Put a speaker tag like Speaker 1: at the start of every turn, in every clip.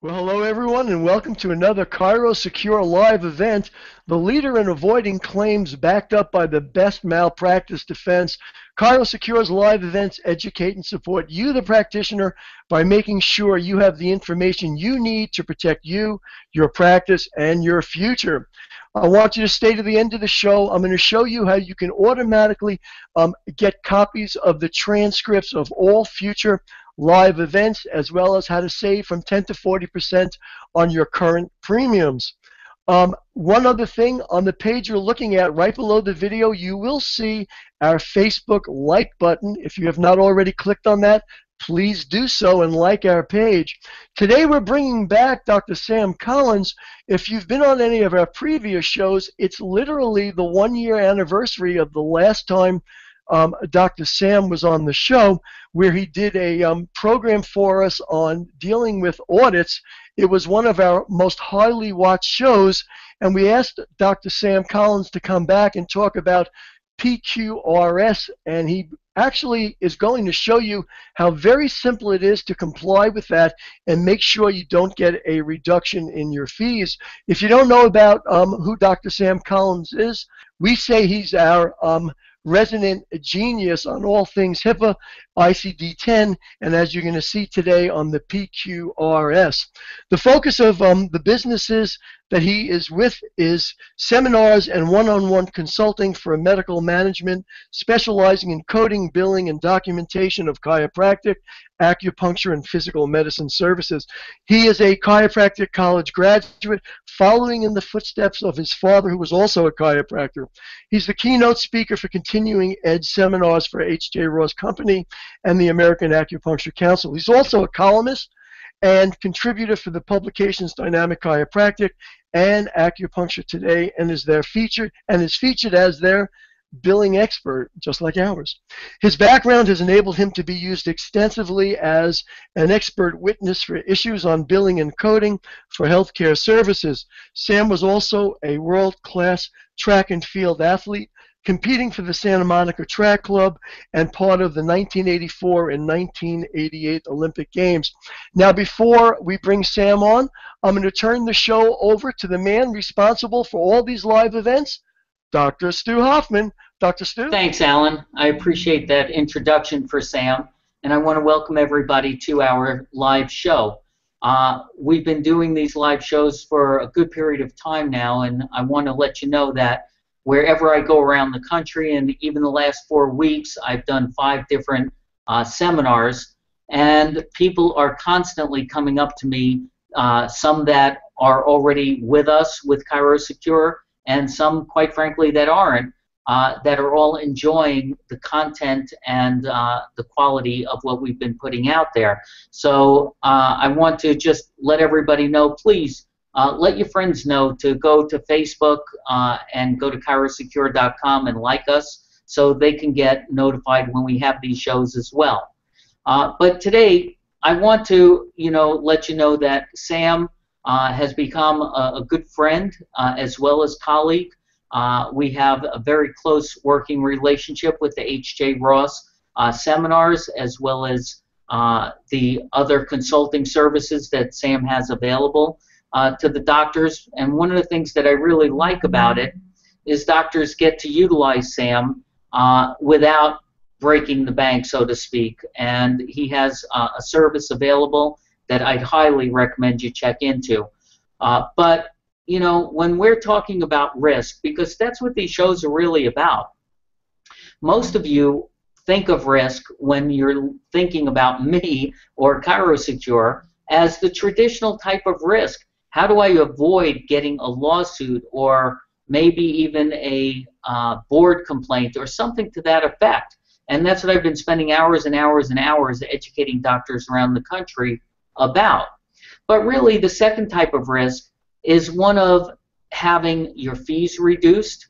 Speaker 1: Well, hello everyone, and welcome to another ChiroSecure live event, the leader in avoiding claims backed up by the best malpractice defense. ChiroSecure's live events educate and support you, the practitioner, by making sure you have the information you need to protect you, your practice, and your future. I want you to stay to the end of the show. I'm going to show you how you can automatically get copies of the transcripts of all future live events, as well as how to save from 10 to 40% on your current premiums. One other thing, on the page you're looking at right below the video, you will see our Facebook like button. If you have not already clicked on that, please do so and like our page. Today we're bringing back Dr. Sam Collins. If you've been on any of our previous shows, it's literally the 1-year anniversary of the last time Dr. Sam was on the show, where he did a program for us on dealing with audits. It was one of our most highly watched shows, and we asked Dr. Sam Collins to come back and talk about PQRS, and he actually is going to show you how very simple it is to comply with that and make sure you don't get a reduction in your fees. If you don't know about who Dr. Sam Collins is, we say he's our resident genius on all things HIPAA, ICD-10, and as you're going to see today on the PQRS. The focus of the businesses that he is with is seminars and one-on-one consulting for medical management, specializing in coding, billing, and documentation of chiropractic, acupuncture, and physical medicine services. He is a chiropractic college graduate, following in the footsteps of his father, who was also a chiropractor. He's the keynote speaker for continuing ed seminars for H.J. Ross Company and the American Acupuncture Council. He's also a columnist and contributor for the publications Dynamic Chiropractic and Acupuncture Today, and is featured as their billing expert, just like ours. His background has enabled him to be used extensively as an expert witness for issues on billing and coding for healthcare services. Sam was also a world-class track and field athlete, competing for the Santa Monica Track Club and part of the 1984 and 1988 Olympic Games. Now, before we bring Sam on, I'm going to turn the show over to the man responsible for all these live events, Dr. Stu Hoffman. Dr. Stu?
Speaker 2: Thanks, Alan. I appreciate that introduction for Sam, and I want to welcome everybody to our live show. We've been doing these live shows for a good period of time now, and I want to let you know that wherever I go around the country, and even the last 4 weeks, I've done 5 different seminars, and people are constantly coming up to me, some that are already with us with ChiroSecure, and some, quite frankly, that aren't, that are all enjoying the content and the quality of what we've been putting out there. So I want to just let everybody know, please, let your friends know to go to Facebook and go to chirosecure.com and like us so they can get notified when we have these shows as well. But today, I want to let you know that Sam has become a good friend as well as colleague. We have a very close working relationship with the H.J. Ross seminars, as well as the other consulting services that Sam has available to the doctors. And one of the things that I really like about it is doctors get to utilize Sam without breaking the bank, so to speak. And he has a service available that I'd highly recommend you check into. But when we're talking about risk, because that's what these shows are really about, most of you think of risk when you're thinking about me or ChiroSecure as the traditional type of risk. How do I avoid getting a lawsuit or maybe even a board complaint or something to that effect? And that's what I've been spending hours and hours and hours educating doctors around the country about. But really, the second type of risk is one of having your fees reduced,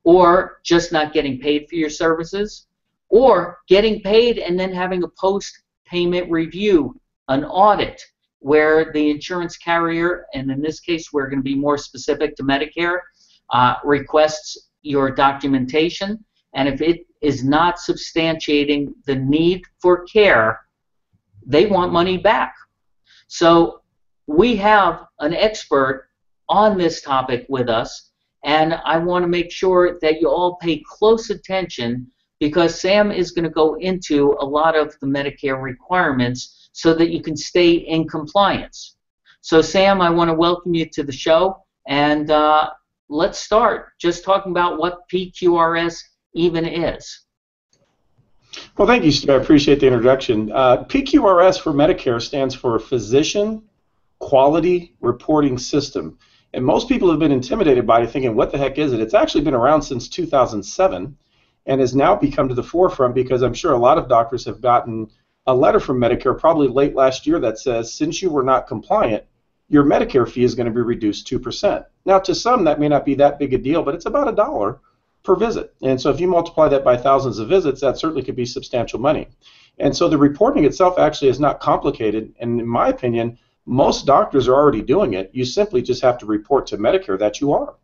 Speaker 2: or just not getting paid for your services, or getting paid and then having a post-payment review, an audit, where the insurance carrier, and in this case we're going to be more specific to Medicare, requests your documentation, and if it is not substantiating the need for care, they want money back. So we have an expert on this topic with us, and I want to make sure that you all pay close attention because Sam is going to go into a lot of the Medicare requirements so that you can stay in compliance. So Sam, I want to welcome you to the show, and let's start just talking about what PQRS even is.
Speaker 3: Well, thank you, Stu. I appreciate the introduction. PQRS for Medicare stands for Physician Quality Reporting System. And most people have been intimidated by it, thinking, what the heck is it? It's actually been around since 2007 and has now become to the forefront because I'm sure a lot of doctors have gotten a letter from Medicare probably late last year that says, since you were not compliant, your Medicare fee is going to be reduced 2%. Now, to some, that may not be that big a deal, but it's about $1 per visit. And so if you multiply that by thousands of visits, that certainly could be substantial money. And so the reporting itself actually is not complicated, and in my opinion, most doctors are already doing it. You simply just have to report to Medicare that you are.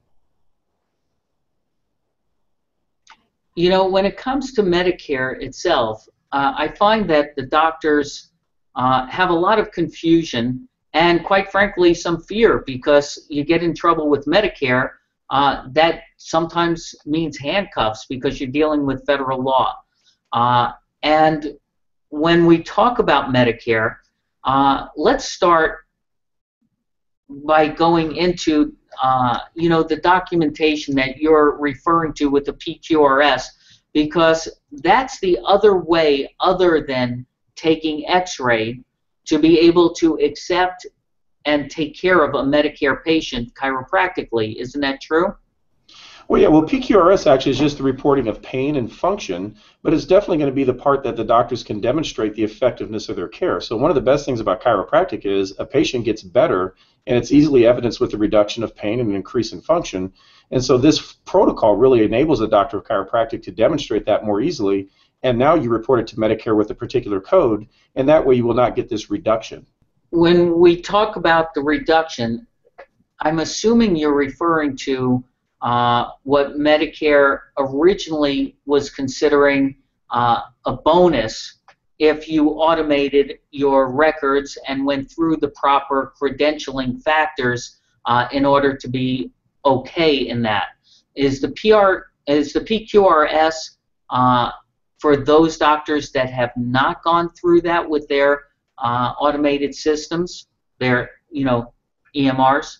Speaker 2: You know, when it comes to Medicare itself, I find that the doctors have a lot of confusion and, quite frankly, some fear because you get in trouble with Medicare. That sometimes means handcuffs because you're dealing with federal law. And when we talk about Medicare, let's start by going into you know, the documentation that you're referring to with the PQRS, because that's the other way other than taking X-ray to be able to accept and take care of a Medicare patient chiropractically. Isn't that true?
Speaker 3: Well, yeah, well, PQRS actually is just the reporting of pain and function, but it's definitely going to be the part that the doctors can demonstrate the effectiveness of their care. So one of the best things about chiropractic is a patient gets better, and it's easily evidenced with the reduction of pain and an increase in function. And so this protocol really enables a doctor of chiropractic to demonstrate that more easily, and now you report it to Medicare with a particular code, and that way you will not get this reduction.
Speaker 2: When we talk about the reduction, I'm assuming you're referring to what Medicare originally was considering a bonus if you automated your records and went through the proper credentialing factors in order to be okay in that. Is the PQRS for those doctors that have not gone through that with their automated systems, their EMRs?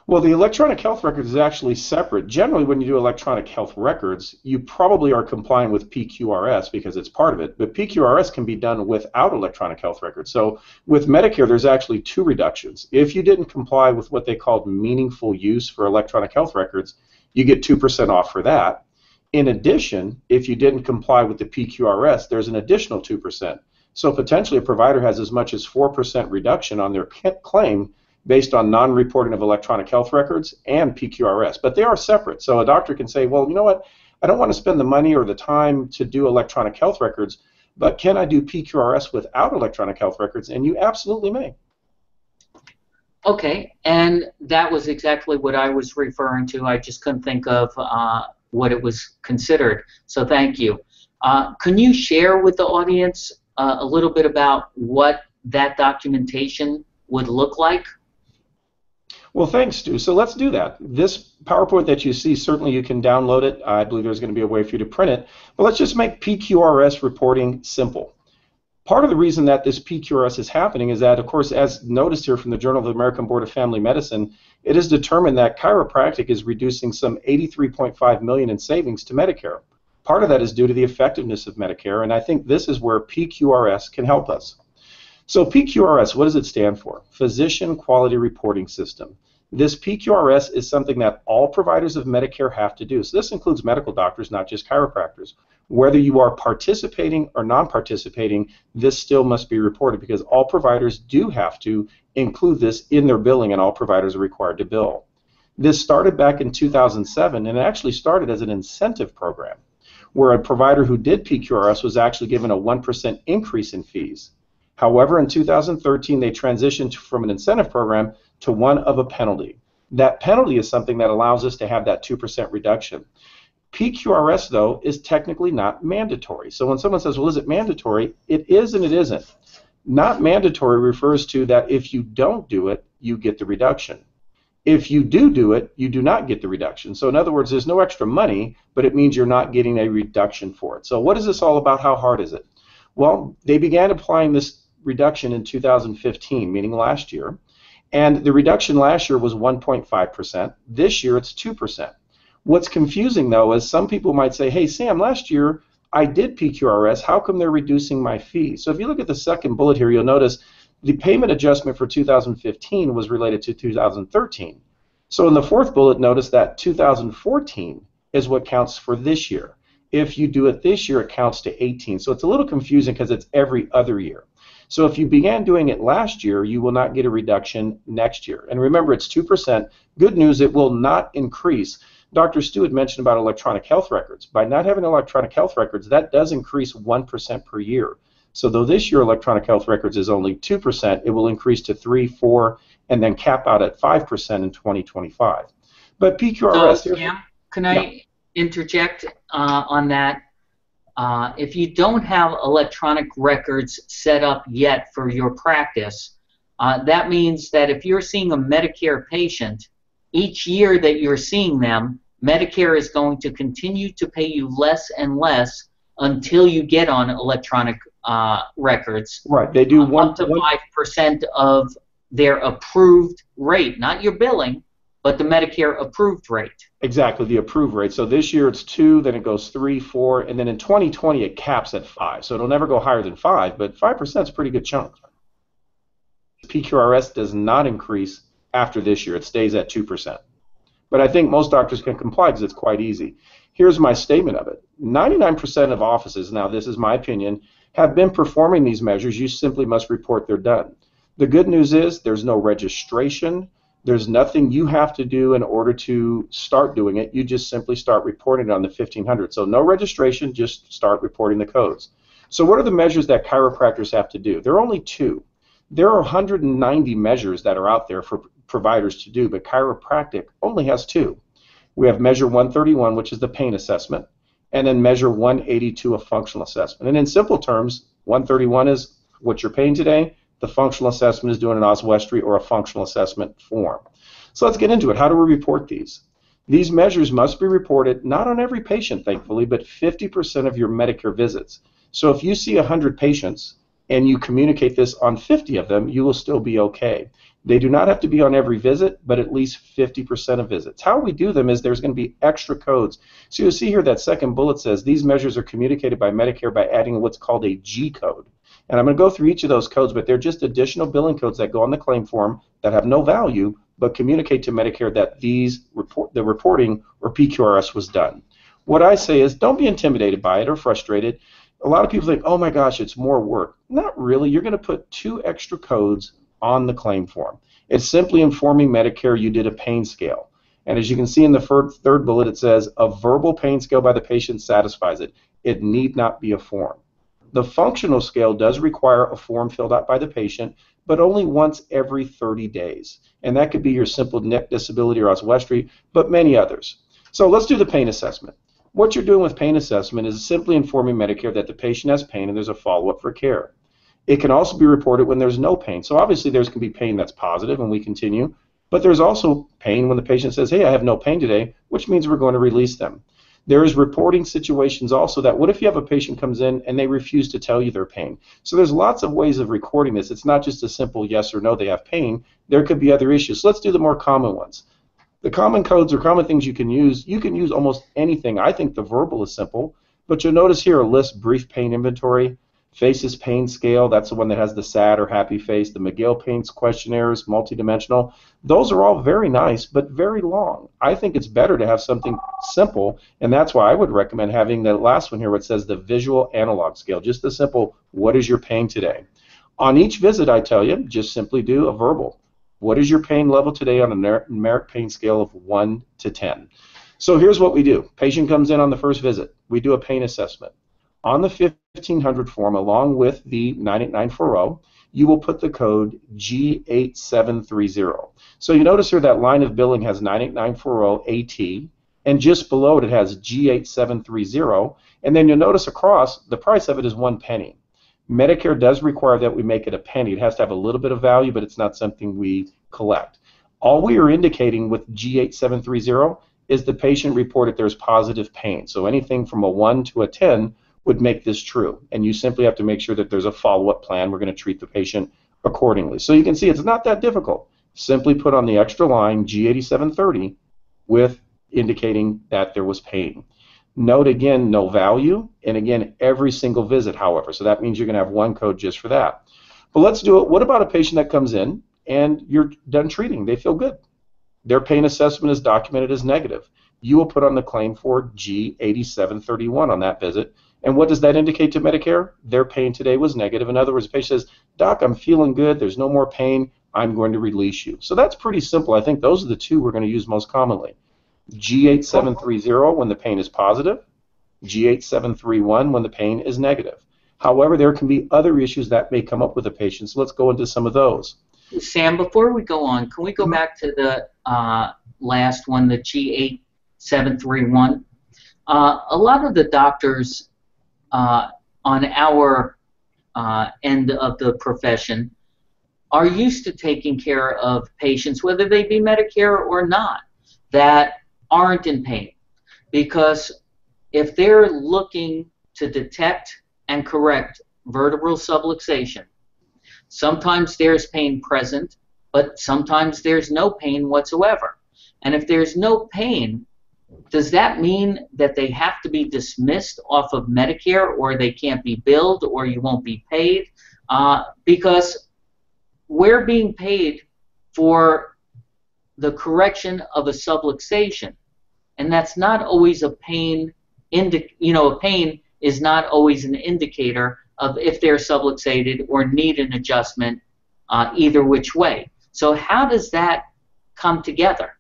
Speaker 3: Well, the electronic health records is actually separate. Generally, when you do electronic health records, you probably are complying with PQRS because it's part of it, but PQRS can be done without electronic health records. So with Medicare, there's actually two reductions. If you didn't comply with what they called meaningful use for electronic health records, you get 2% off for that. In addition, if you didn't comply with the PQRS, there's an additional 2%. So potentially a provider has as much as 4% reduction on their claim based on non-reporting of electronic health records and PQRS. But they are separate. So a doctor can say, well, you know what, I don't want to spend the money or the time to do electronic health records, but can I do PQRS without electronic health records? And you absolutely may.
Speaker 2: Okay, and that was exactly what I was referring to. I just couldn't think of what it was considered. So thank you. Can you share with the audience a little bit about what that documentation would look like?
Speaker 3: Well, thanks, Stu. So let's do that. This PowerPoint that you see, certainly you can download it. I believe there's going to be a way for you to print it. But let's just make PQRS reporting simple. Part of the reason that this PQRS is happening is that, of course, as noticed here from the Journal of the American Board of Family Medicine, it is determined that chiropractic is reducing some $83.5 million in savings to Medicare. Part of that is due to the effectiveness of Medicare, and I think this is where PQRS can help us. So PQRS, what does it stand for? Physician Quality Reporting System. This PQRS is something that all providers of Medicare have to do. So this includes medical doctors, not just chiropractors. Whether you are participating or non-participating, this still must be reported because all providers do have to include this in their billing, and all providers are required to bill. This started back in 2007, and it actually started as an incentive program where a provider who did PQRS was actually given a 1% increase in fees. However, in 2013, they transitioned from an incentive program to one of a penalty. That penalty is something that allows us to have that 2% reduction. PQRS, though, is technically not mandatory. So when someone says, well, is it mandatory? It is and it isn't. Not mandatory refers to that if you don't do it, you get the reduction. If you do it, you do not get the reduction. So in other words, there's no extra money, but it means you're not getting a reduction for it. So what is this all about? How hard is it? Well, they began applying this reduction in 2015, meaning last year. And the reduction last year was 1.5%. This year it's 2%. What's confusing though is some people might say, hey Sam, last year I did PQRS, how come they're reducing my fee? So if you look at the second bullet here, you'll notice the payment adjustment for 2015 was related to 2013. So in the fourth bullet, notice that 2014 is what counts for this year. If you do it this year, it counts to 18. So it's a little confusing because it's every other year. So if you began doing it last year, you will not get a reduction next year. And remember, it's 2%. Good news, it will not increase. Dr. Stu had mentioned about electronic health records. By not having electronic health records, that does increase 1% per year. So though this year electronic health records is only 2%, it will increase to 3, 4, and then cap out at 5% in 2025. But PQRS...
Speaker 2: So, Sam, can I interject on that? If you don't have electronic records set up yet for your practice, that means that if you're seeing a Medicare patient, each year that you're seeing them, Medicare is going to continue to pay you less and less until you get on electronic records.
Speaker 3: Right, they do
Speaker 2: up to 5% of their approved rate, not your billing, but the Medicare approved rate.
Speaker 3: Exactly, the approved rate. So this year it's 2, then it goes 3, 4, and then in 2020 it caps at 5. So it'll never go higher than 5, but 5% is a pretty good chunk. PQRS does not increase after this year. It stays at 2%. But I think most doctors can comply because it's quite easy. Here's my statement of it. 99% of offices, now this is my opinion, have been performing these measures. You simply must report they're done. The good news is there's no registration. There's nothing you have to do in order to start doing it. You just simply start reporting it on the 1500. So no registration, just start reporting the codes. So what are the measures that chiropractors have to do? There are only 2. There are 190 measures that are out there for providers to do, but chiropractic only has 2. We have measure 131, which is the pain assessment, and then measure 182, a functional assessment. And in simple terms, 131 is what's your pain today. The functional assessment is doing an oswestry or a functional assessment form. So let's get into it. How do we report these? These measures must be reported not on every patient, thankfully, but 50% of your Medicare visits. So if you see 100 patients and you communicate this on 50 of them, you will still be okay. They do not have to be on every visit, but at least 50% of visits. How we do them is there's going to be extra codes. So you'll see here that second bullet says these measures are communicated by Medicare by adding what's called a G code. And I'm going to go through each of those codes, but they're just additional billing codes that go on the claim form that have no value, but communicate to Medicare that the reporting or PQRS was done. What I say is don't be intimidated by it or frustrated. A lot of people think, oh my gosh, it's more work. Not really. You're going to put 2 extra codes on the claim form. It's simply informing Medicare you did a pain scale. And as you can see in the third bullet, it says a verbal pain scale by the patient satisfies it. It need not be a form. The functional scale does require a form filled out by the patient, but only once every 30 days. And that could be your simple neck disability or oswestry, but many others. So let's do the pain assessment. What you're doing with pain assessment is simply informing Medicare that the patient has pain and there's a follow-up for care. It can also be reported when there's no pain. So obviously there's can be pain that's positive and we continue, but there's also pain when the patient says, hey, I have no pain today, which means we're going to release them. There is reporting situations also that what if you have a patient comes in and they refuse to tell you their pain? So there's lots of ways of recording this. It's not just a simple yes or no, they have pain. There could be other issues. So let's do the more common ones. The common codes or common things you can use almost anything. I think the verbal is simple, but you'll notice here a list, brief pain inventory, Faces pain scale, that's the one that has the sad or happy face. The McGill pain questionnaire is multidimensional. Those are all very nice, but very long. I think it's better to have something simple, and that's why I would recommend having the last one here where it says the visual analog scale. Just the simple, what is your pain today? On each visit, I tell you, just simply do a verbal. What is your pain level today on a numeric pain scale of 1 to 10? So here's what we do. Patient comes in on the first visit. We do a pain assessment. On the 1500 form, along with the 98940, you will put the code G8730. So you notice here that line of billing has 98940 AT, and just below it, it has G8730, and then you'll notice across, the price of it is 1 penny. Medicare does require that we make it a penny. It has to have a little bit of value, but it's not something we collect. All we are indicating with G8730 is the patient reported there's positive pain. So anything from a 1 to a 10 would make this true. And you simply have to make sure that there's a follow-up plan. We're going to treat the patient accordingly. So you can see it's not that difficult. Simply put on the extra line G8730 with indicating that there was pain. Note again, no value, and again, every single visit, however. So that means you're going to have one code just for that. But let's do it. What about a patient that comes in and you're done treating? They feel good. Their pain assessment is documented as negative. You will put on the claim for G8731 on that visit. And what does that indicate to Medicare? Their pain today was negative. In other words, the patient says, Doc, I'm feeling good. There's no more pain. I'm going to release you. So that's pretty simple. I think those are the two we're going to use most commonly. G8730 when the pain is positive, G8731 when the pain is negative. However, there can be other issues that may come up with a patient, so let's go into some of those.
Speaker 2: Sam, before we go on, can we go back to the last one, the G8731? A lot of the doctors on our end of the profession are used to taking care of patients, whether they be Medicare or not, that aren't in pain, because if they're looking to detect and correct vertebral subluxation, sometimes there's pain present, but sometimes there's no pain whatsoever. And if there's no pain, does that mean that they have to be dismissed off of Medicare, or they can't be billed, or you won't be paid? Because we're being paid for the correction of a subluxation, and that's not always a pain. A pain is not always an indicator of if they're subluxated or need an adjustment, either which way. So how does that come together?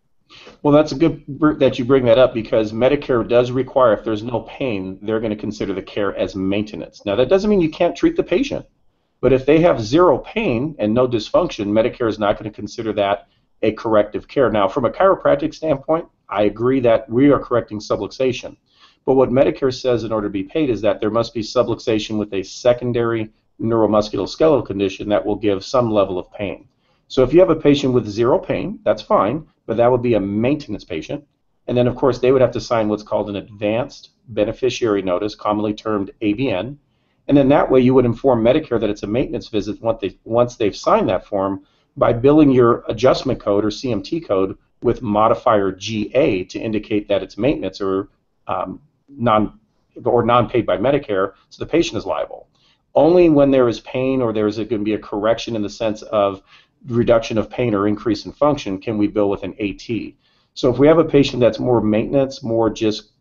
Speaker 3: Well, that's good that you bring that up, because Medicare does require, if there's no pain, they're going to consider the care as maintenance. Now, that doesn't mean you can't treat the patient, but if they have zero pain and no dysfunction, Medicare is not going to consider that a corrective care. Now, from a chiropractic standpoint, I agree that we are correcting subluxation. But what Medicare says in order to be paid is that there must be subluxation with a secondary neuromusculoskeletal condition that will give some level of pain. So if you have a patient with zero pain, that's fine, but that would be a maintenance patient. And then, of course, they would have to sign what's called an advanced beneficiary notice, commonly termed ABN. And then that way you would inform Medicare that it's a maintenance visit once they've signed that form, by billing your adjustment code or CMT code with modifier GA to indicate that it's maintenance or non-paid by Medicare, so the patient is liable. Only when there is pain or there is going to be a correction in the sense of reduction of pain or increase in function can we bill with an AT. So if we have a patient that's more maintenance, more just,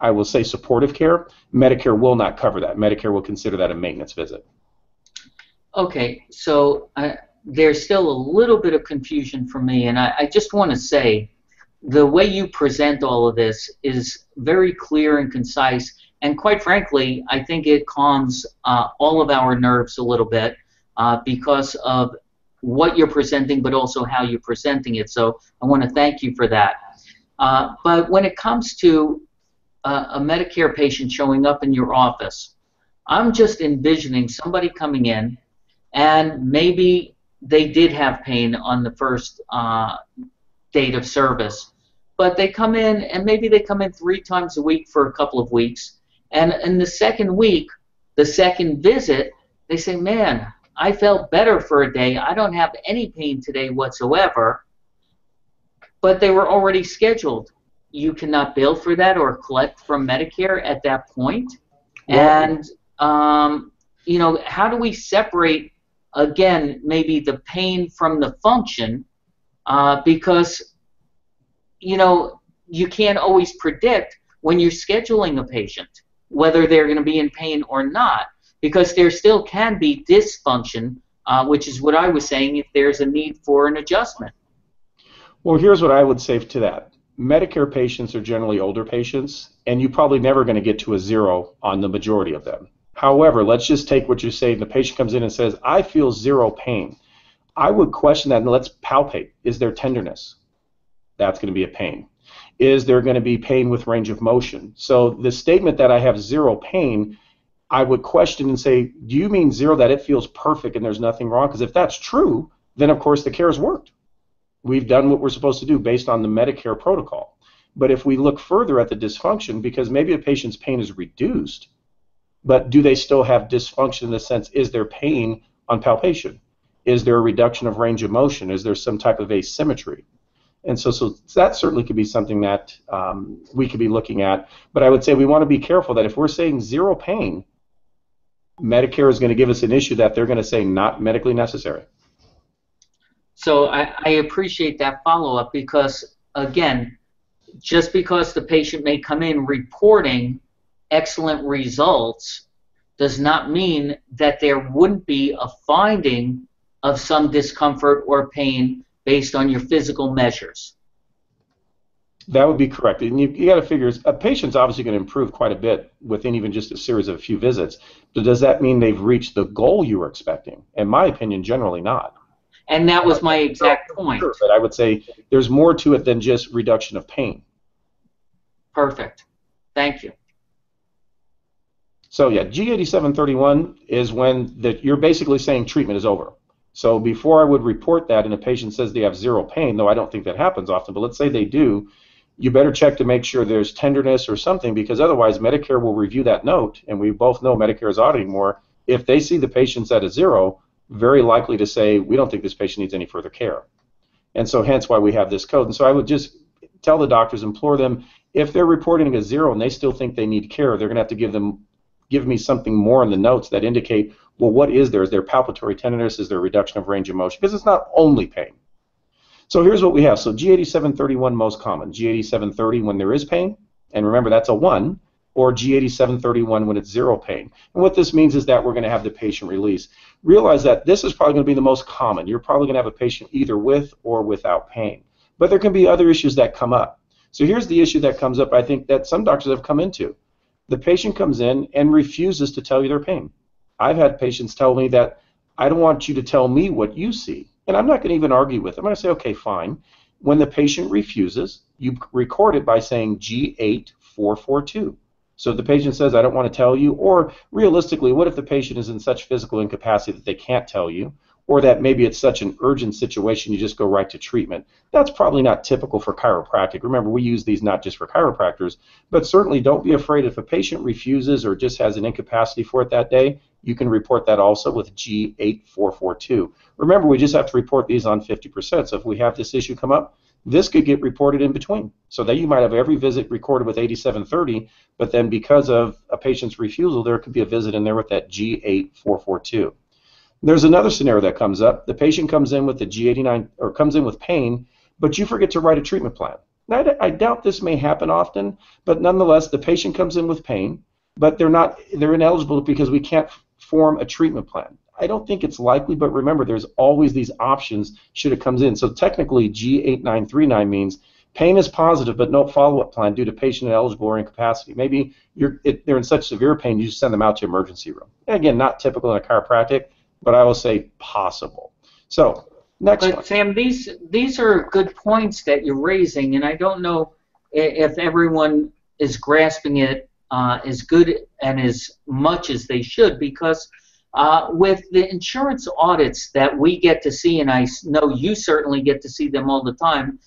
Speaker 3: I will say supportive care, Medicare will not cover that. Medicare will consider that a maintenance visit.
Speaker 2: Okay, so there's still a little bit of confusion for me, and I just want to say the way you present all of this is very clear and concise, and quite frankly, I think it calms all of our nerves a little bit because of what you're presenting, but also how you're presenting it. So I want to thank you for that. But when it comes to a Medicare patient showing up in your office, I'm just envisioning somebody coming in, and maybe they did have pain on the first date of service, but they come in, and maybe they come in 3 times a week for a couple of weeks, and in the second week, the second visit, they say, man, I felt better for a day, I don't have any pain today whatsoever, but they were already scheduled. You cannot bill for that or collect from Medicare at that point. And how do we separate, again, maybe the pain from the function, because you can't always predict when you're scheduling a patient whether they're going to be in pain or not, because there still can be dysfunction, which is what I was saying, if there's a need for an adjustment.
Speaker 3: Well, here's what I would say to that. Medicare patients are generally older patients, and you're probably never going to get to a 0 on the majority of them. However, let's just take what you're saying. The patient comes in and says, I feel 0 pain. I would question that, and let's palpate. Is there tenderness? That's going to be a pain. Is there going to be pain with range of motion? So the statement that I have 0 pain I would question and say, do you mean zero, that it feels perfect and there's nothing wrong? Because if that's true, then of course the care has worked. We've done what we're supposed to do based on the Medicare protocol. But if we look further at the dysfunction, because maybe a patient's pain is reduced, but do they still have dysfunction in the sense, is there pain on palpation? Is there a reduction of range of motion? Is there some type of asymmetry? And so that certainly could be something that we could be looking at. But I would say we want to be careful that if we're saying zero pain, Medicare is going to give us an issue that they're going to say not medically necessary.
Speaker 2: So I appreciate that follow-up because, again, just because the patient may come in reporting excellent results does not mean that there wouldn't be a finding of some discomfort or pain based on your physical measures.
Speaker 3: That would be correct. And you got to figure, a patient's obviously going to improve quite a bit within even just a series of a few visits. But does that mean they've reached the goal you were expecting? In my opinion, generally not.
Speaker 2: And that was my exact point.
Speaker 3: Sure, but I would say there's more to it than just reduction of pain.
Speaker 2: Perfect. Thank you.
Speaker 3: So yeah, G8731 is when you're basically saying treatment is over. So before I would report that and a patient says they have zero pain, though I don't think that happens often, but let's say they do, you better check to make sure there's tenderness or something, because otherwise Medicare will review that note, and we both know Medicare is auditing more. If they see the patient's at a zero, very likely to say, we don't think this patient needs any further care. And so hence why we have this code. And so I would just tell the doctors, implore them, if they're reporting a zero and they still think they need care, they're going to have to give me something more in the notes that indicate, well, what is there? Is there palpatory tenderness? Is there a reduction of range of motion? Because it's not only pain. So here's what we have. So G8731 most common. G8730 when there is pain, and remember that's a 1, or G8731 when it's zero pain. And what this means is that we're going to have the patient release. Realize that this is probably going to be the most common. You're probably going to have a patient either with or without pain. But there can be other issues that come up. So here's the issue that comes up, I think, that some doctors have come into. The patient comes in and refuses to tell you their pain. I've had patients tell me that I don't want you to tell me what you see. And I'm not going to even argue with them. I'm going to say, okay, fine. When the patient refuses, you record it by saying G8442. So if the patient says, I don't want to tell you, or realistically, what if the patient is in such physical incapacity that they can't tell you, or that maybe it's such an urgent situation you just go right to treatment? That's probably not typical for chiropractic. Remember, we use these not just for chiropractors, but certainly don't be afraid if a patient refuses or just has an incapacity for it that day, you can report that also with G8442. Remember, we just have to report these on 50%. So if we have this issue come up, this could get reported in between. So that you might have every visit recorded with 8730, but then because of a patient's refusal, there could be a visit in there with that G8442. There's another scenario that comes up. The patient comes in with the G89 or comes in with pain, but you forget to write a treatment plan. Now, I doubt this may happen often, but nonetheless, the patient comes in with pain, but they're ineligible because we can't form a treatment plan. I don't think it's likely, but remember, there's always these options should it comes in. So technically, G8939 means pain is positive, but no follow-up plan due to patient ineligible or incapacity. Maybe they're in such severe pain, you just send them out to emergency room. And again, not typical in a chiropractic, but I will say possible. So next one.
Speaker 2: Sam, these are good points that you're raising, and I don't know if everyone is grasping it as good and as much as they should, because with the insurance audits that we get to see, and I know you certainly get to see them all the time,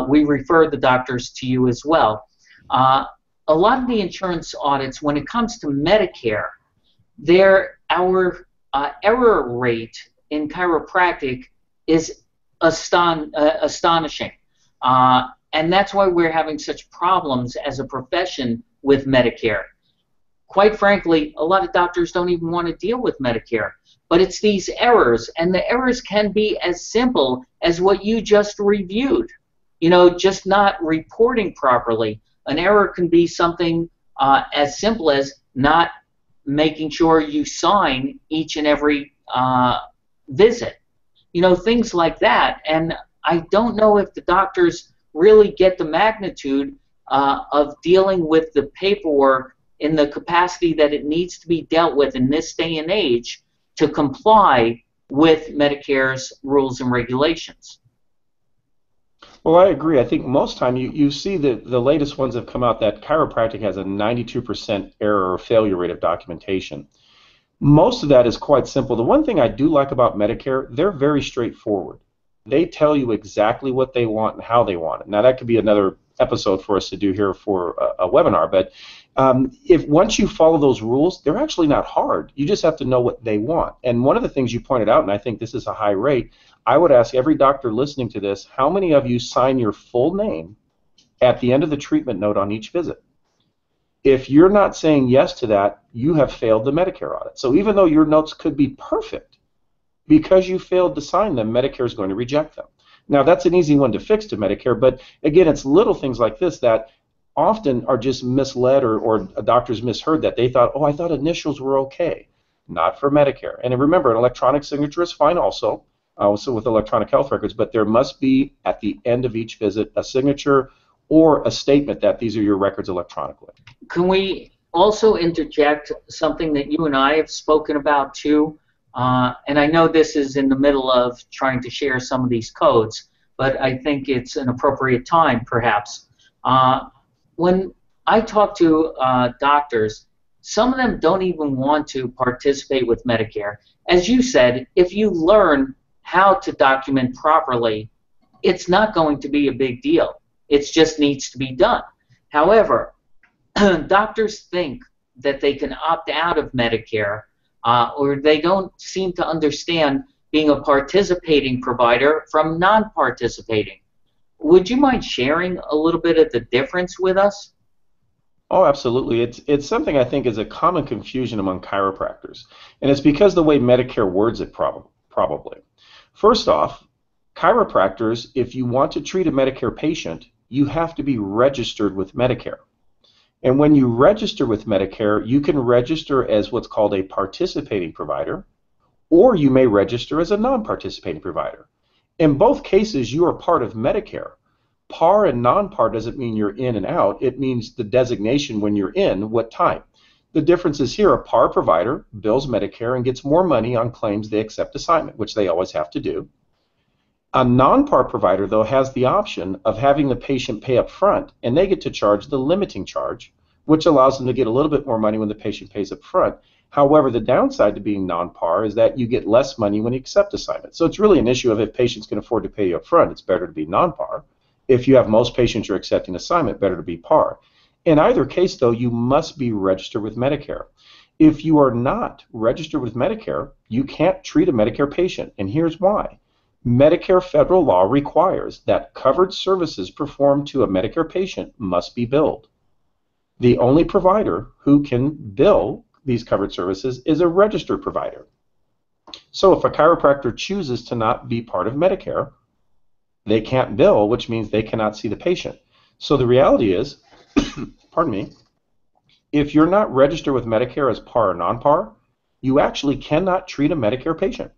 Speaker 2: we refer the doctors to you as well. A lot of the insurance audits, when it comes to Medicare, our error rate in chiropractic is astonishing. And that's why we're having such problems as a profession with Medicare. Quite frankly, a lot of doctors don't even want to deal with Medicare. But it's these errors, and the errors can be as simple as what you just reviewed. You know, just not reporting properly. An error can be something as simple as not making sure you sign each and every visit. You know, things like that. And I don't know if the doctors really get the magnitude of dealing with the paperwork in the capacity that it needs to be dealt with in this day and age to comply with Medicare's rules and regulations.
Speaker 3: Well, I agree. I think most time you see the latest ones have come out that chiropractic has a 92% error or failure rate of documentation. Most of that is quite simple. The one thing I do like about Medicare, they're very straightforward. They tell you exactly what they want and how they want it. Now, that could be another episode for us to do here for a webinar, but if once you follow those rules, they're actually not hard. You just have to know what they want. And one of the things you pointed out, and I think this is a high rate, I would ask every doctor listening to this, how many of you sign your full name at the end of the treatment note on each visit? If you're not saying yes to that, you have failed the Medicare audit. So even though your notes could be perfect, because you failed to sign them, Medicare is going to reject them. Now, that's an easy one to fix to Medicare, but again, it's little things like this that often are just misled or doctors misheard that they thought, oh, I thought initials were okay. Not for Medicare. And remember, an electronic signature is fine also with electronic health records, but there must be, at the end of each visit, a signature or a statement that these are your records electronically.
Speaker 2: Can we also interject something that you and I have spoken about too? And I know this is in the middle of trying to share some of these codes, but I think it's an appropriate time perhaps. When I talk to doctors, some of them don't even want to participate with Medicare. As you said, if you learn how to document properly, it's not going to be a big deal. It just needs to be done. However, doctors think that they can opt out of Medicare, or they don't seem to understand being a participating provider from non-participating. Would you mind sharing a little bit of the difference with us?
Speaker 3: Oh, absolutely. It's something I think is a common confusion among chiropractors, and it's because the way Medicare words it probably. First off, chiropractors, if you want to treat a Medicare patient, you have to be registered with Medicare. And when you register with Medicare, you can register as what's called a participating provider, or you may register as a non-participating provider. In both cases, you are part of Medicare. Par and non-par doesn't mean you're in and out. It means the designation when you're in, what time. The difference is here, a par provider bills Medicare and gets more money on claims they accept assignment, which they always have to do. A non-par provider, though, has the option of having the patient pay up front, and they get to charge the limiting charge, which allows them to get a little bit more money when the patient pays up front. However, the downside to being non-par is that you get less money when you accept assignment. So it's really an issue of if patients can afford to pay you up front, it's better to be non-par. If you have most patients you're accepting assignment, better to be par. In either case, though, you must be registered with Medicare. If you are not registered with Medicare, you can't treat a Medicare patient, and here's why. Medicare federal law requires that covered services performed to a Medicare patient must be billed. The only provider who can bill these covered services is a registered provider. So if a chiropractor chooses to not be part of Medicare, they can't bill, which means they cannot see the patient. So the reality is, pardon me, if you're not registered with Medicare as par or non-par, you actually cannot treat a Medicare patient,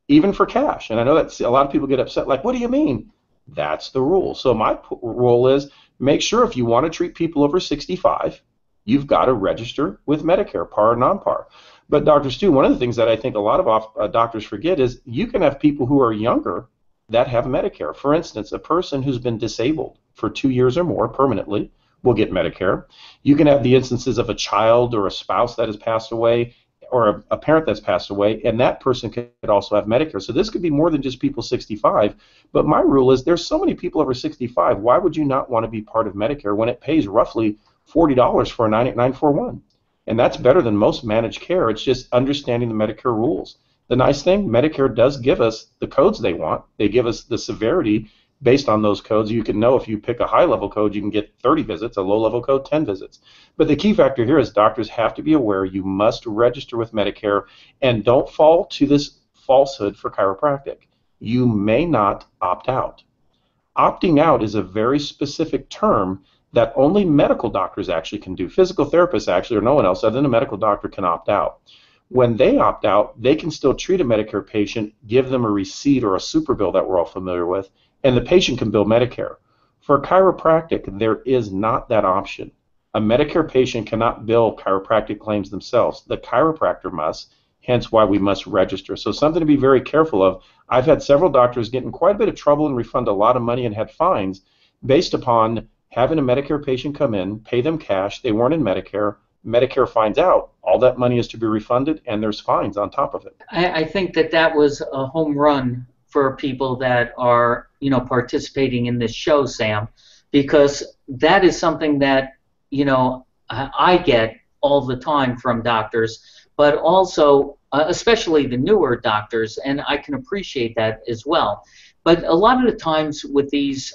Speaker 3: even for cash. And I know that a lot of people get upset, like, what do you mean? That's the rule. So my rule is make sure if you want to treat people over 65, you've got to register with Medicare, par or non-par. But Dr. Stu, one of the things that I think a lot of doctors forget is you can have people who are younger that have Medicare. For instance, a person who's been disabled for 2 years or more permanently will get Medicare. You can have the instances of a child or a spouse that has passed away or a parent that's passed away, and that person could also have Medicare. So this could be more than just people 65, but my rule is there's so many people over 65, why would you not want to be part of Medicare when it pays roughly $40 for a 941? And that's better than most managed care. It's just understanding the Medicare rules. The nice thing, Medicare does give us the codes they want. They give us the severity based on those codes. You can know if you pick a high-level code, you can get 30 visits, a low-level code, 10 visits. But the key factor here is doctors have to be aware you must register with Medicare, and don't fall to this falsehood for chiropractic. You may not opt out. Opting out is a very specific term that only medical doctors actually can do. Physical therapists actually, or no one else other than a medical doctor, can opt out. When they opt out, they can still treat a Medicare patient, give them a receipt or a super bill that we're all familiar with, and the patient can bill Medicare. For chiropractic, there is not that option. A Medicare patient cannot bill chiropractic claims themselves. The chiropractor must. hence why we must register. So something to be very careful of. I've had several doctors get in quite a bit of trouble and refund a lot of money and had fines based upon having a Medicare patient come in, pay them cash, they weren't in Medicare, Medicare finds out, all that money is to be refunded, and there's fines on top of it.
Speaker 2: I think that that was a home run for people that are, participating in this show, Sam, because that is something that, I get all the time from doctors, but also, especially the newer doctors, and I can appreciate that as well. But a lot of the times with these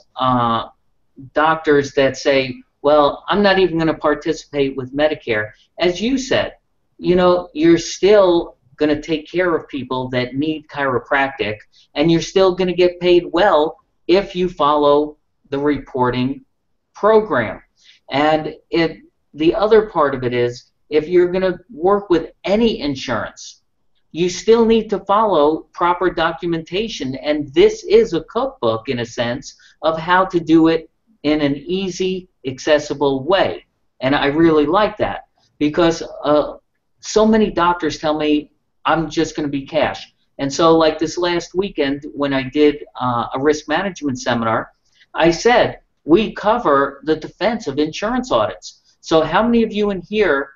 Speaker 2: doctors that say, well, I'm not even going to participate with Medicare. As you said, you're still going to take care of people that need chiropractic, and you're still going to get paid well if you follow the reporting program. And the other part of it is, if you're going to work with any insurance, you still need to follow proper documentation, and this is a cookbook, in a sense, of how to do it in an easy, accessible way. And I really like that, because so many doctors tell me, I'm just going to be cash. And so like this last weekend when I did a risk management seminar, I said, we cover the defense of insurance audits. So how many of you in here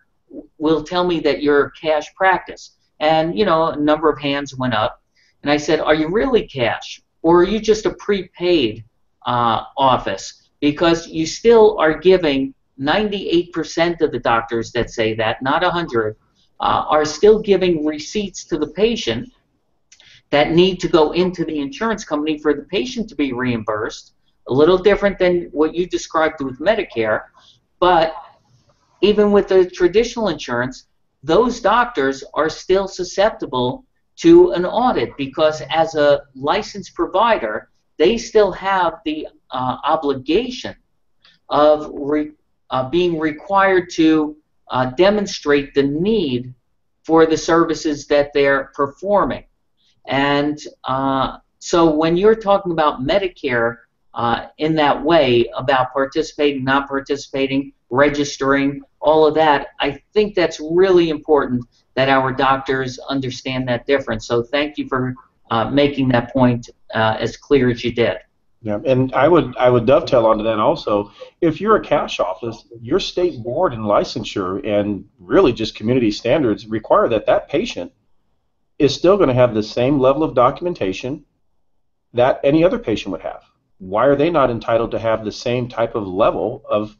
Speaker 2: will tell me that you're a cash practice? And, a number of hands went up. And I said, are you really cash? Or are you just a prepaid office? Because you still are giving 98% of the doctors that say that, not 100, are still giving receipts to the patient that need to go into the insurance company for the patient to be reimbursed. A little different than what you described with Medicare, but even with the traditional insurance, those doctors are still susceptible to an audit, because as a licensed provider, they still have the obligation of being required to demonstrate the need for the services that they're performing. And so when you're talking about Medicare in that way, about participating, not participating, registering, all of that, I think that's really important that our doctors understand that difference. So thank you for making that point as clear as you did.
Speaker 3: Yeah, and I would dovetail onto that also. If you're a cash office, your state board and licensure and really just community standards require that that patient is still going to have the same level of documentation that any other patient would have. Why are they not entitled to have the same type of level of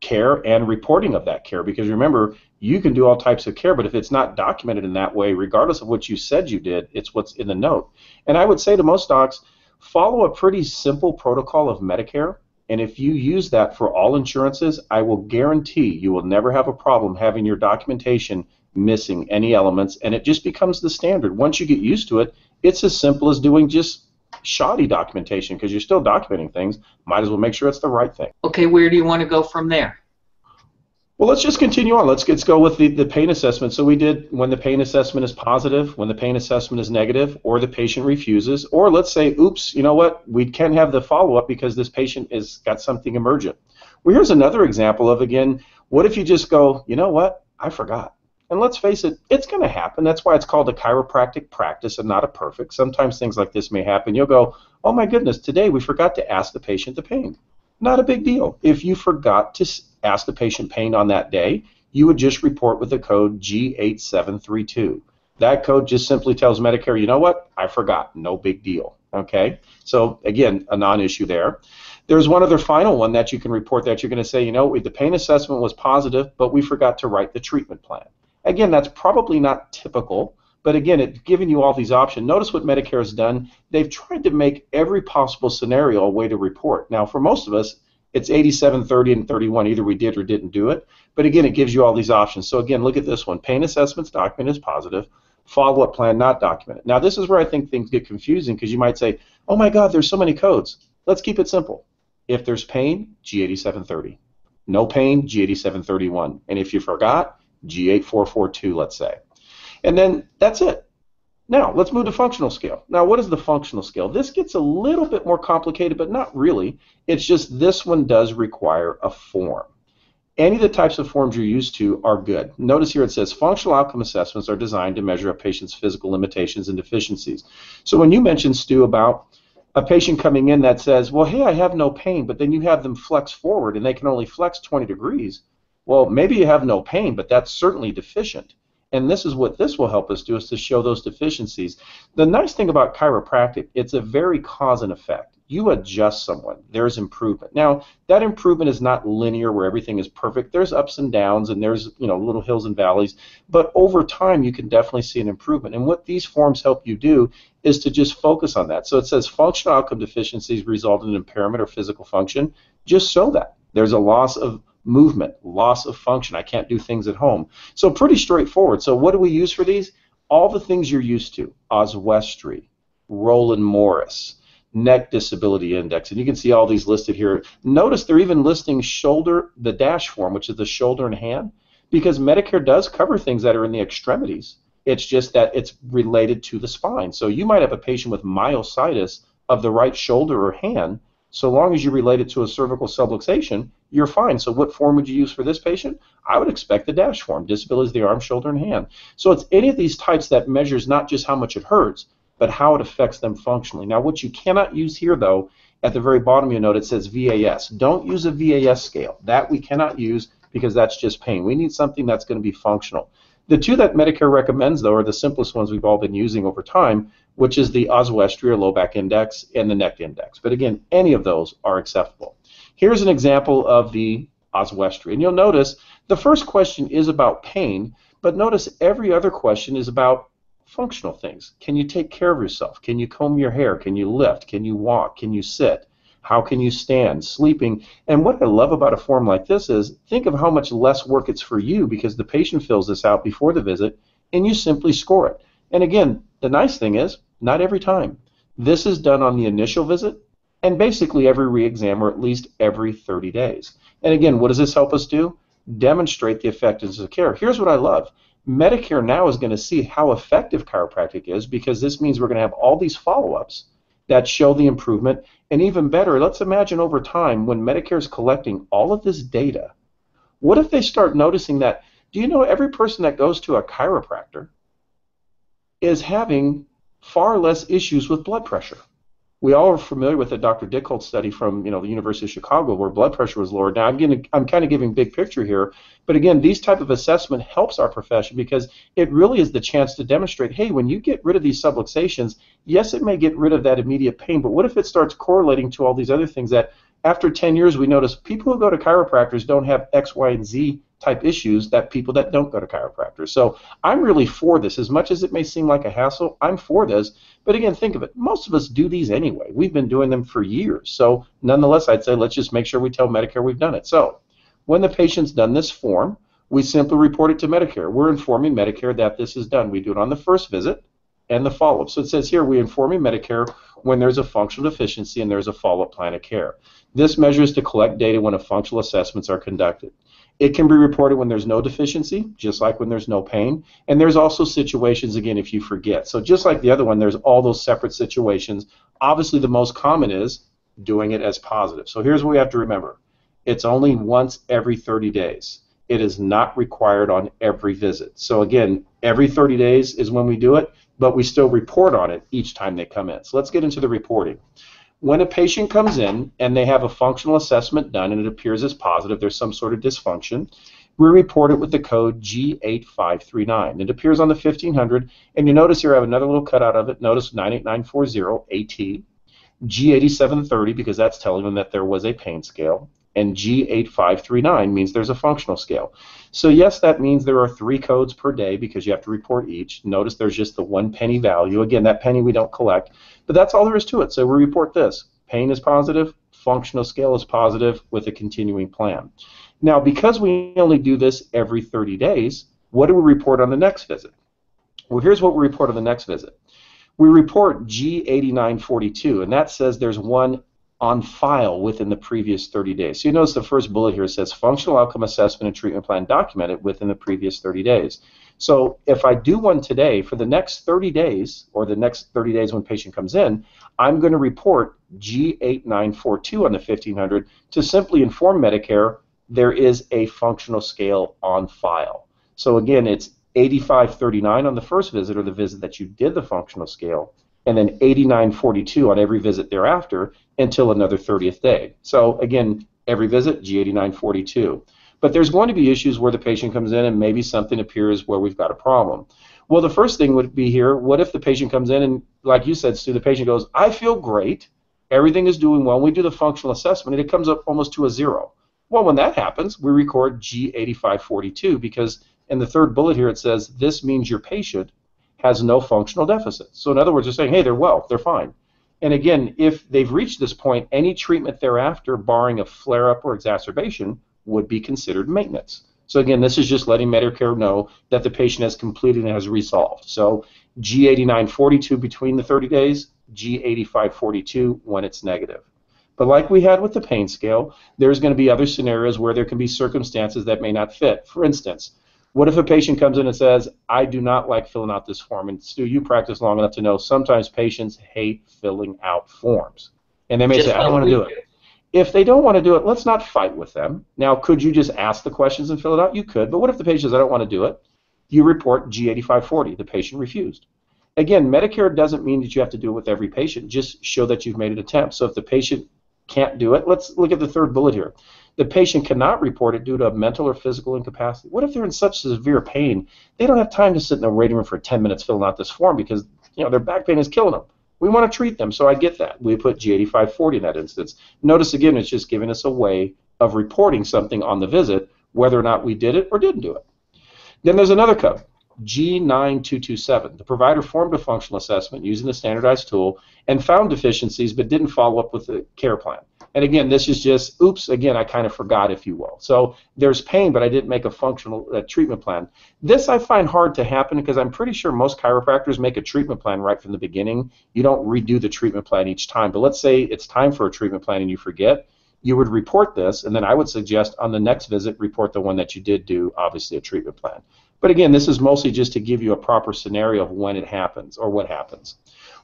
Speaker 3: care and reporting of that care? Because remember, you can do all types of care, but if it's not documented in that way, regardless of what you said you did, it's what's in the note. And I would say to most docs, follow a pretty simple protocol of Medicare, and if you use that for all insurances, I will guarantee you will never have a problem having your documentation missing any elements, and it just becomes the standard. Once you get used to it, it's as simple as doing just shoddy documentation, because you're still documenting things. Might as well make sure it's the right thing.
Speaker 2: Okay, where do you want to go from there?
Speaker 3: Well, let's just continue on. Let's go with the pain assessment. So we did when the pain assessment is positive, when the pain assessment is negative, or the patient refuses, or let's say, oops, you know what, we can't have the follow-up because this patient has got something emergent. Well, here's another example of, again, what if you just go, you know what, I forgot. And let's face it, it's going to happen. That's why it's called a chiropractic practice and not a perfect. Sometimes things like this may happen. You'll go, oh my goodness, today we forgot to ask the patient the pain. Not a big deal. If you forgot to ask the patient pain on that day, you would just report with the code G8732. That code just simply tells Medicare, you know what, I forgot. No big deal. Okay? So again, a non-issue there. There's one other final one that you can report that you're going to say, you know, the pain assessment was positive, but we forgot to write the treatment plan. Again, that's probably not typical, but again, it's giving you all these options. Notice what Medicare has done. They've tried to make every possible scenario a way to report. Now, for most of us, it's 87, 30, and 31. Either we did or didn't do it. But again, it gives you all these options. So again, look at this one. Pain assessments documented as positive. Follow-up plan not documented. Now, this is where I think things get confusing, because you might say, oh my God, there's so many codes. Let's keep it simple. If there's pain, G8730. No pain, G8731. And if you forgot, G8442, let's say. And then that's it. Now, let's move to functional scale. Now, what is the functional scale? This gets a little bit more complicated, but not really. It's just this one does require a form. Any of the types of forms you're used to are good. Notice here it says functional outcome assessments are designed to measure a patient's physical limitations and deficiencies. So when you mentioned, Stu, about a patient coming in that says, well, hey, I have no pain, but then you have them flex forward and they can only flex 20 degrees. Well, maybe you have no pain, but that's certainly deficient. And this is what this will help us do, is to show those deficiencies. The nice thing about chiropractic, it's a very cause and effect. You adjust someone, there's improvement. Now, that improvement is not linear where everything is perfect. There's ups and downs and there's little hills and valleys, but over time you can definitely see an improvement. And what these forms help you do is to just focus on that. So it says functional outcome deficiencies result in impairment or physical function. Just show that. There's a loss of movement, loss of function. I can't do things at home. So pretty straightforward. So what do we use for these? All the things you're used to. Oswestry, Roland Morris, neck disability index, and you can see all these listed here. Notice they're even listing shoulder, the DASH form, which is the shoulder and hand, because Medicare does cover things that are in the extremities. It's just that it's related to the spine. So you might have a patient with myositis of the right shoulder or hand. So long as you relate it to a cervical subluxation, you're fine. So what form would you use for this patient? I would expect the DASH form, disabilities of the arm, shoulder, and hand. So it's any of these types that measures not just how much it hurts, but how it affects them functionally. Now, what you cannot use here, though, at the very bottom you'll note it says VAS. Don't use a VAS scale. That we cannot use because that's just pain. We need something that's going to be functional. The two that Medicare recommends, though, are the simplest ones we've all been using over time, which is the Oswestry or low back index and the neck index. But again, any of those are acceptable. Here's an example of the Oswestry. And you'll notice the first question is about pain, but notice every other question is about functional things. Can you take care of yourself? Can you comb your hair? Can you lift? Can you walk? Can you sit? How can you stand? Sleeping? And what I love about a form like this is, think of how much less work it's for you, because the patient fills this out before the visit and you simply score it. And again, the nice thing is, not every time. This is done on the initial visit and basically every re-exam, or at least every 30 days. And again, what does this help us do? Demonstrate the effectiveness of care. Here's what I love. Medicare now is going to see how effective chiropractic is, because this means we're going to have all these follow-ups that show the improvement. And even better, let's imagine over time when Medicare is collecting all of this data, what if they start noticing that, do you know every person that goes to a chiropractor is having far less issues with blood pressure? We all are familiar with the Dr. Dickholt study from the University of Chicago where blood pressure was lowered. Now I'm kind of giving big picture here, but again, these type of assessment helps our profession because it really is the chance to demonstrate, hey, when you get rid of these subluxations, yes, it may get rid of that immediate pain, but what if it starts correlating to all these other things that after 10 years we notice people who go to chiropractors don't have X, Y, and Z type issues that people that don't go to chiropractors. So I'm really for this. As much as it may seem like a hassle, I'm for this. But again, think of it. Most of us do these anyway. We've been doing them for years. So nonetheless, I'd say let's just make sure we tell Medicare we've done it. So when the patient's done this form, we simply report it to Medicare. We're informing Medicare that this is done. We do it on the first visit and the follow-up. So it says here, we're informing Medicare when there's a functional deficiency and there's a follow-up plan of care. This measures to collect data when functional assessments are conducted. It can be reported when there's no deficiency, just like when there's no pain. And there's also situations, again, if you forget. So just like the other one, there's all those separate situations. Obviously, the most common is doing it as positive. So here's what we have to remember. It's only once every 30 days. It is not required on every visit. So again, every 30 days is when we do it, but we still report on it each time they come in. So let's get into the reporting. When a patient comes in and they have a functional assessment done and it appears as positive, there's some sort of dysfunction, we report it with the code G8539. It appears on the 1500, and you notice here I have another little cutout of it. Notice 98940 AT, G8730 because that's telling them that there was a pain scale, and G8539 means there's a functional scale. So yes, that means there are 3 codes per day because you have to report each. Notice there's just the 1 penny value. Again, that penny we don't collect, but that's all there is to it. So we report this. Pain is positive, functional scale is positive with a continuing plan. Now, because we only do this every 30 days, what do we report on the next visit? Well, here's what we report on the next visit. We report G8942, and that says there's 1 on file within the previous 30 days. So you notice the first bullet here says functional outcome assessment and treatment plan documented within the previous 30 days. So if I do one today, for the next 30 days, or the next 30 days when patient comes in, I'm going to report G8942 on the 1500 to simply inform Medicare there is a functional scale on file. So again, it's 8539 on the first visit, or the visit that you did the functional scale, and then 8942 on every visit thereafter until another 30th day. So again, every visit, G8942. But there's going to be issues where the patient comes in and maybe something appears where we've got a problem. Well, the first thing would be here, what if the patient comes in and, like you said, Stu, the patient goes, I feel great, everything is doing well, we do the functional assessment, and it comes up almost to a 0. Well, when that happens, we record G8542, because in the third bullet here it says, this means your patient has no functional deficit. So in other words, they're saying, hey, they're well, they're fine. And again, if they've reached this point, any treatment thereafter, barring a flare-up or exacerbation, would be considered maintenance. So again, this is just letting Medicare know that the patient has completed and has resolved. So G8942 between the 30 days, G8542 when it's negative. But like we had with the pain scale, there's going to be other scenarios where there can be circumstances that may not fit. For instance, what if a patient comes in and says, I do not like filling out this form? And Stu, you practice long enough to know sometimes patients hate filling out forms. And they may say, I don't want to do it. If they don't want to do it, let's not fight with them. Now, could you just ask the questions and fill it out? You could. But what if the patient says, I don't want to do it? You report G8540. The patient refused. Again, Medicare doesn't mean that you have to do it with every patient. Just show that you've made an attempt. So if the patient can't do it, let's look at the third bullet here. The patient cannot report it due to a mental or physical incapacity. What if they're in such severe pain, they don't have time to sit in the waiting room for 10 minutes filling out this form because their back pain is killing them? We want to treat them, so I get that. We put G8540 in that instance. Notice again, it's just giving us a way of reporting something on the visit, whether or not we did it or didn't do it. Then there's another code, G9227. The provider formed a functional assessment using the standardized tool and found deficiencies but didn't follow up with the care plan. And again, this is just, oops, again, I kind of forgot, if you will. So there's pain, but I didn't make a functional treatment plan. This I find hard to happen because I'm pretty sure most chiropractors make a treatment plan right from the beginning. You don't redo the treatment plan each time. But let's say it's time for a treatment plan and you forget. You would report this, and then I would suggest on the next visit, report the one that you did do, obviously a treatment plan. But again, this is mostly just to give you a proper scenario of when it happens or what happens.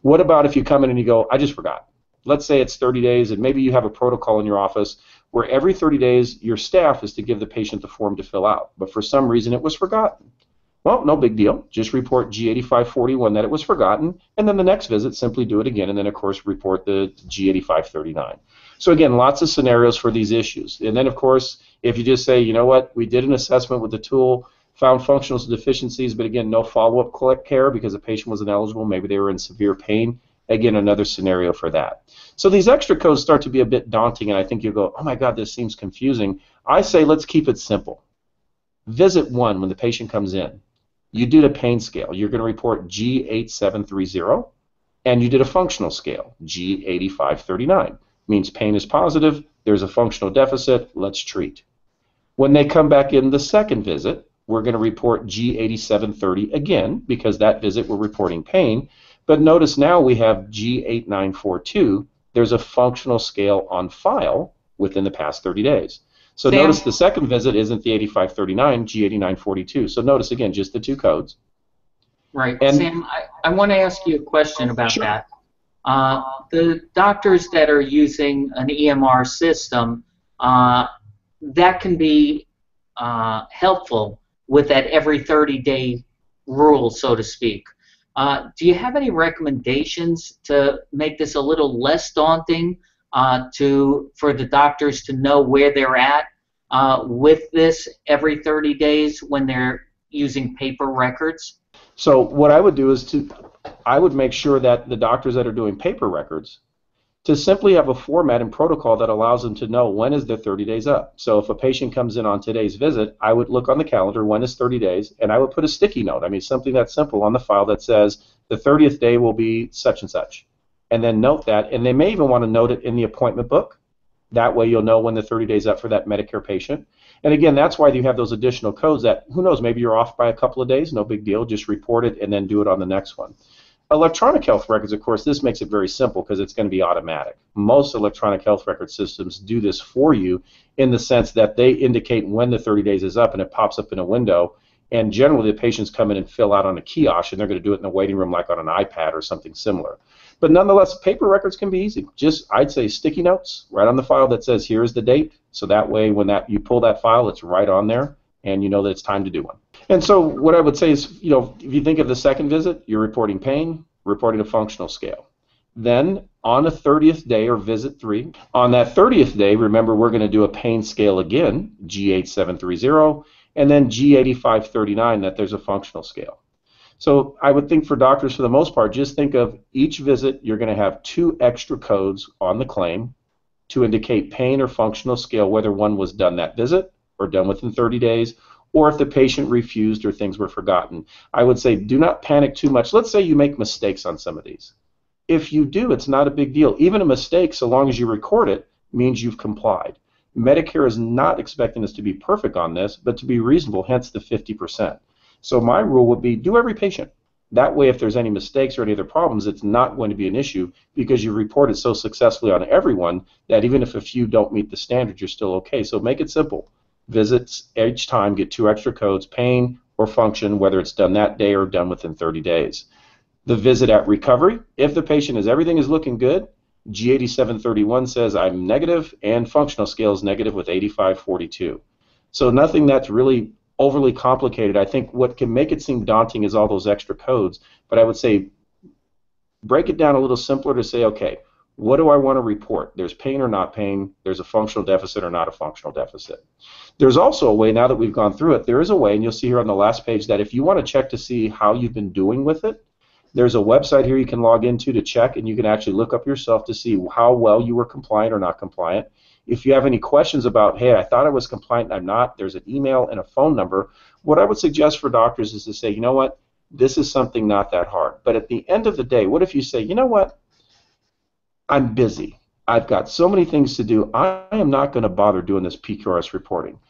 Speaker 3: What about if you come in and you go, I just forgot? Let's say it's 30 days, and maybe you have a protocol in your office where every 30 days your staff is to give the patient the form to fill out, but for some reason it was forgotten. Well, no big deal. Just report G8541 that it was forgotten, and then the next visit simply do it again, and then of course report the G8539. So again, lots of scenarios for these issues. And then of course, if you just say, you know what, we did an assessment with the tool, found functional deficiencies, but again, no follow-up care because the patient was ineligible, maybe they were in severe pain. Again, another scenario for that. So these extra codes start to be a bit daunting, and I think you'll go, oh my God, this seems confusing. I say let's keep it simple. Visit 1, when the patient comes in, you did a pain scale. You're going to report G8730, and you did a functional scale, G8539. Means pain is positive, there's a functional deficit, let's treat. When they come back in the second visit, we're going to report G8730 again, because that visit we're reporting pain. But notice now we have G8942. There's a functional scale on file within the past 30 days. So
Speaker 2: Sam,
Speaker 3: notice the second visit isn't the 8539, G8942. So notice again, just the two codes.
Speaker 2: Right.
Speaker 3: And
Speaker 2: Sam, I want to ask you a question about
Speaker 3: Sure.
Speaker 2: that. The doctors that are using an EMR system, that can be helpful with that every 30-day rule, so to speak. Do you have any recommendations to make this a little less daunting for the doctors to know where they're at with this every 30 days when they're using paper records?
Speaker 3: So what I would do is I would make sure that the doctors that are doing paper records to simply have a format and protocol that allows them to know when is their 30 days up. So if a patient comes in on today's visit, I would look on the calendar, when is 30 days, and I would put a sticky note, I mean something that's simple on the file that says the 30th day will be such and such. And then note that, and they may even want to note it in the appointment book. That way you'll know when the 30 days up for that Medicare patient. And again, that's why you have those additional codes that, who knows, maybe you're off by a couple of days, no big deal, just report it and then do it on the next one. Electronic health records, of course, this makes it very simple because it's going to be automatic. Most electronic health record systems do this for you in the sense that they indicate when the 30 days is up and it pops up in a window. And generally, the patients come in and fill out on a kiosk, and they're going to do it in the waiting room like on an iPad or something similar. But nonetheless, paper records can be easy. Just, I'd say, sticky notes right on the file that says, here's the date. So that way, when you pull that file, it's right on there, and you know that it's time to do one. And so what I would say is, if you think of the second visit, you're reporting pain, reporting a functional scale. Then on the 30th day, or visit 3, on that 30th day, remember, we're going to do a pain scale again, G8730, and then G8539, that there's a functional scale. So I would think for doctors, for the most part, just think of each visit, you're going to have 2 extra codes on the claim to indicate pain or functional scale, whether one was done that visit or done within 30 days, or if the patient refused or things were forgotten. I would say do not panic too much. Let's say you make mistakes on some of these. If you do, it's not a big deal. Even a mistake, so long as you record it, means you've complied. Medicare is not expecting us to be perfect on this, but to be reasonable, hence the 50%. So my rule would be do every patient. That way, if there's any mistakes or any other problems, it's not going to be an issue because you reported so successfully on everyone that even if a few don't meet the standard, you're still okay. So make it simple. Visits each time, get 2 extra codes, pain or function, whether it's done that day or done within 30 days. The visit at recovery, if the patient is everything is looking good, G8731 says I'm negative, and functional scale is negative with 8542. So nothing that's really overly complicated. I think what can make it seem daunting is all those extra codes, but I would say break it down a little simpler to say, okay, what do I want to report? There's pain or not pain. There's a functional deficit or not a functional deficit. There's also a way, now that we've gone through it, there is a way, and you'll see here on the last page, that if you want to check to see how you've been doing with it, there's a website here you can log into to check, and you can actually look up yourself to see how well you were compliant or not compliant. If you have any questions about, hey, I thought I was compliant and I'm not, there's an email and a phone number. What I would suggest for doctors is to say, you know what, this is something not that hard. But at the end of the day, what if you say, you know what, I'm busy. I've got so many things to do. I am not going to bother doing this PQRS reporting.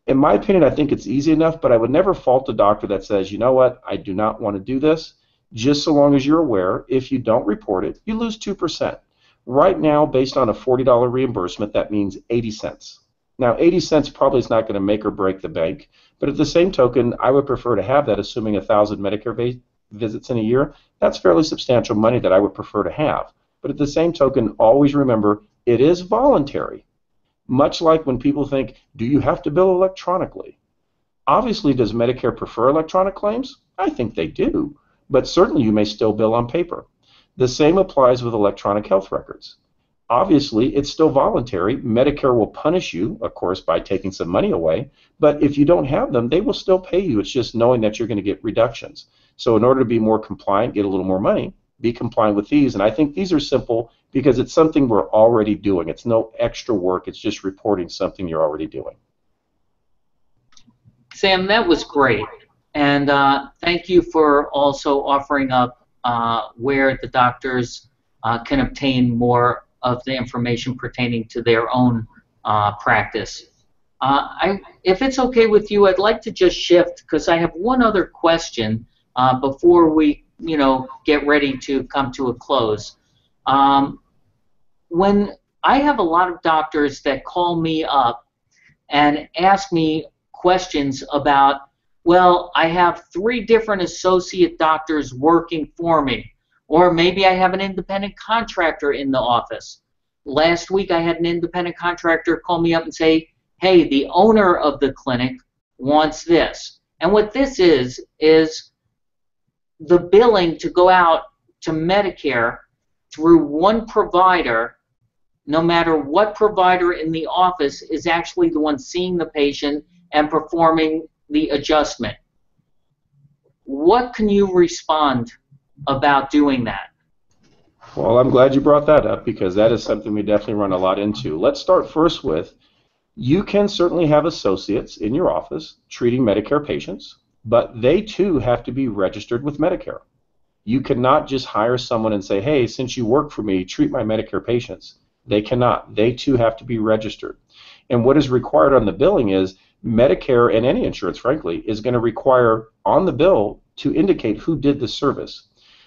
Speaker 3: In my opinion, I think it's easy enough, but I would never fault a doctor that says, you know what, I do not want to do this. Just so long as you're aware, if you don't report it, you lose 2%. Right now, based on a $40 reimbursement, that means 80 cents. Now, 80 cents probably is not going to make or break the bank, but at the same token, I would prefer to have that, assuming 1,000 Medicare visits in a year. That's fairly substantial money that I would prefer to have. But at the same token, always remember, it is voluntary. Much like when people think, do you have to bill electronically? Obviously, does Medicare prefer electronic claims? I think they do. But certainly you may still bill on paper. The same applies with electronic health records. Obviously, it's still voluntary. Medicare will punish you, of course, by taking some money away, but if you don't have them, they will still pay you. It's just knowing that you're going to get reductions. So in order to be more compliant, get a little more money, be compliant with these, and I think these are simple because it's something we're already doing. It's no extra work. It's just reporting something you're already doing.
Speaker 2: Sam, that was great. And thank you for also offering up where the doctors can obtain more of the information pertaining to their own practice. If it's okay with you, I'd like to just shift because I have one other question before we, get ready to come to a close. When I have a lot of doctors that call me up and ask me questions about, well, I have 3 different associate doctors working for me, or maybe I have an independent contractor in the office. Last week I had an independent contractor call me up and say, hey, the owner of the clinic wants this. And what this is the billing to go out to Medicare through one provider, no matter what provider in the office is actually the one seeing the patient and performing the adjustment. What can you respond about doing that?
Speaker 3: Well, I'm glad you brought that up because that is something we definitely run a lot into. Let's start first with, you can certainly have associates in your office treating Medicare patients, but they too have to be registered with Medicare. You cannot just hire someone and say, hey, since you work for me, treat my Medicare patients. They cannot. They too have to be registered. And what is required on the billing is Medicare, and any insurance, frankly, is going to require on the bill to indicate who did the service.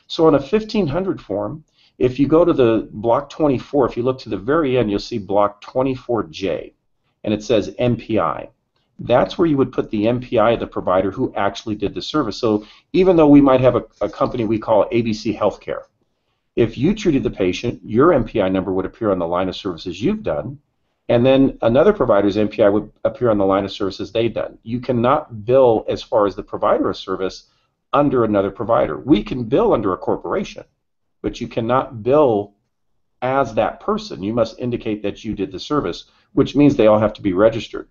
Speaker 3: So on a 1500 form, if you go to the block 24, if you look to the very end, you'll see block 24J, and it says MPI. that's where you would put the MPI of the provider who actually did the service. So even though we might have a company we call ABC Healthcare, if you treated the patient, your MPI number would appear on the line of services you've done, and then another provider's MPI would appear on the line of services they've done. You cannot bill as far as the provider of service under another provider. We can bill under a corporation, but you cannot bill as that person. You must indicate that you did the service, which means they all have to be registered.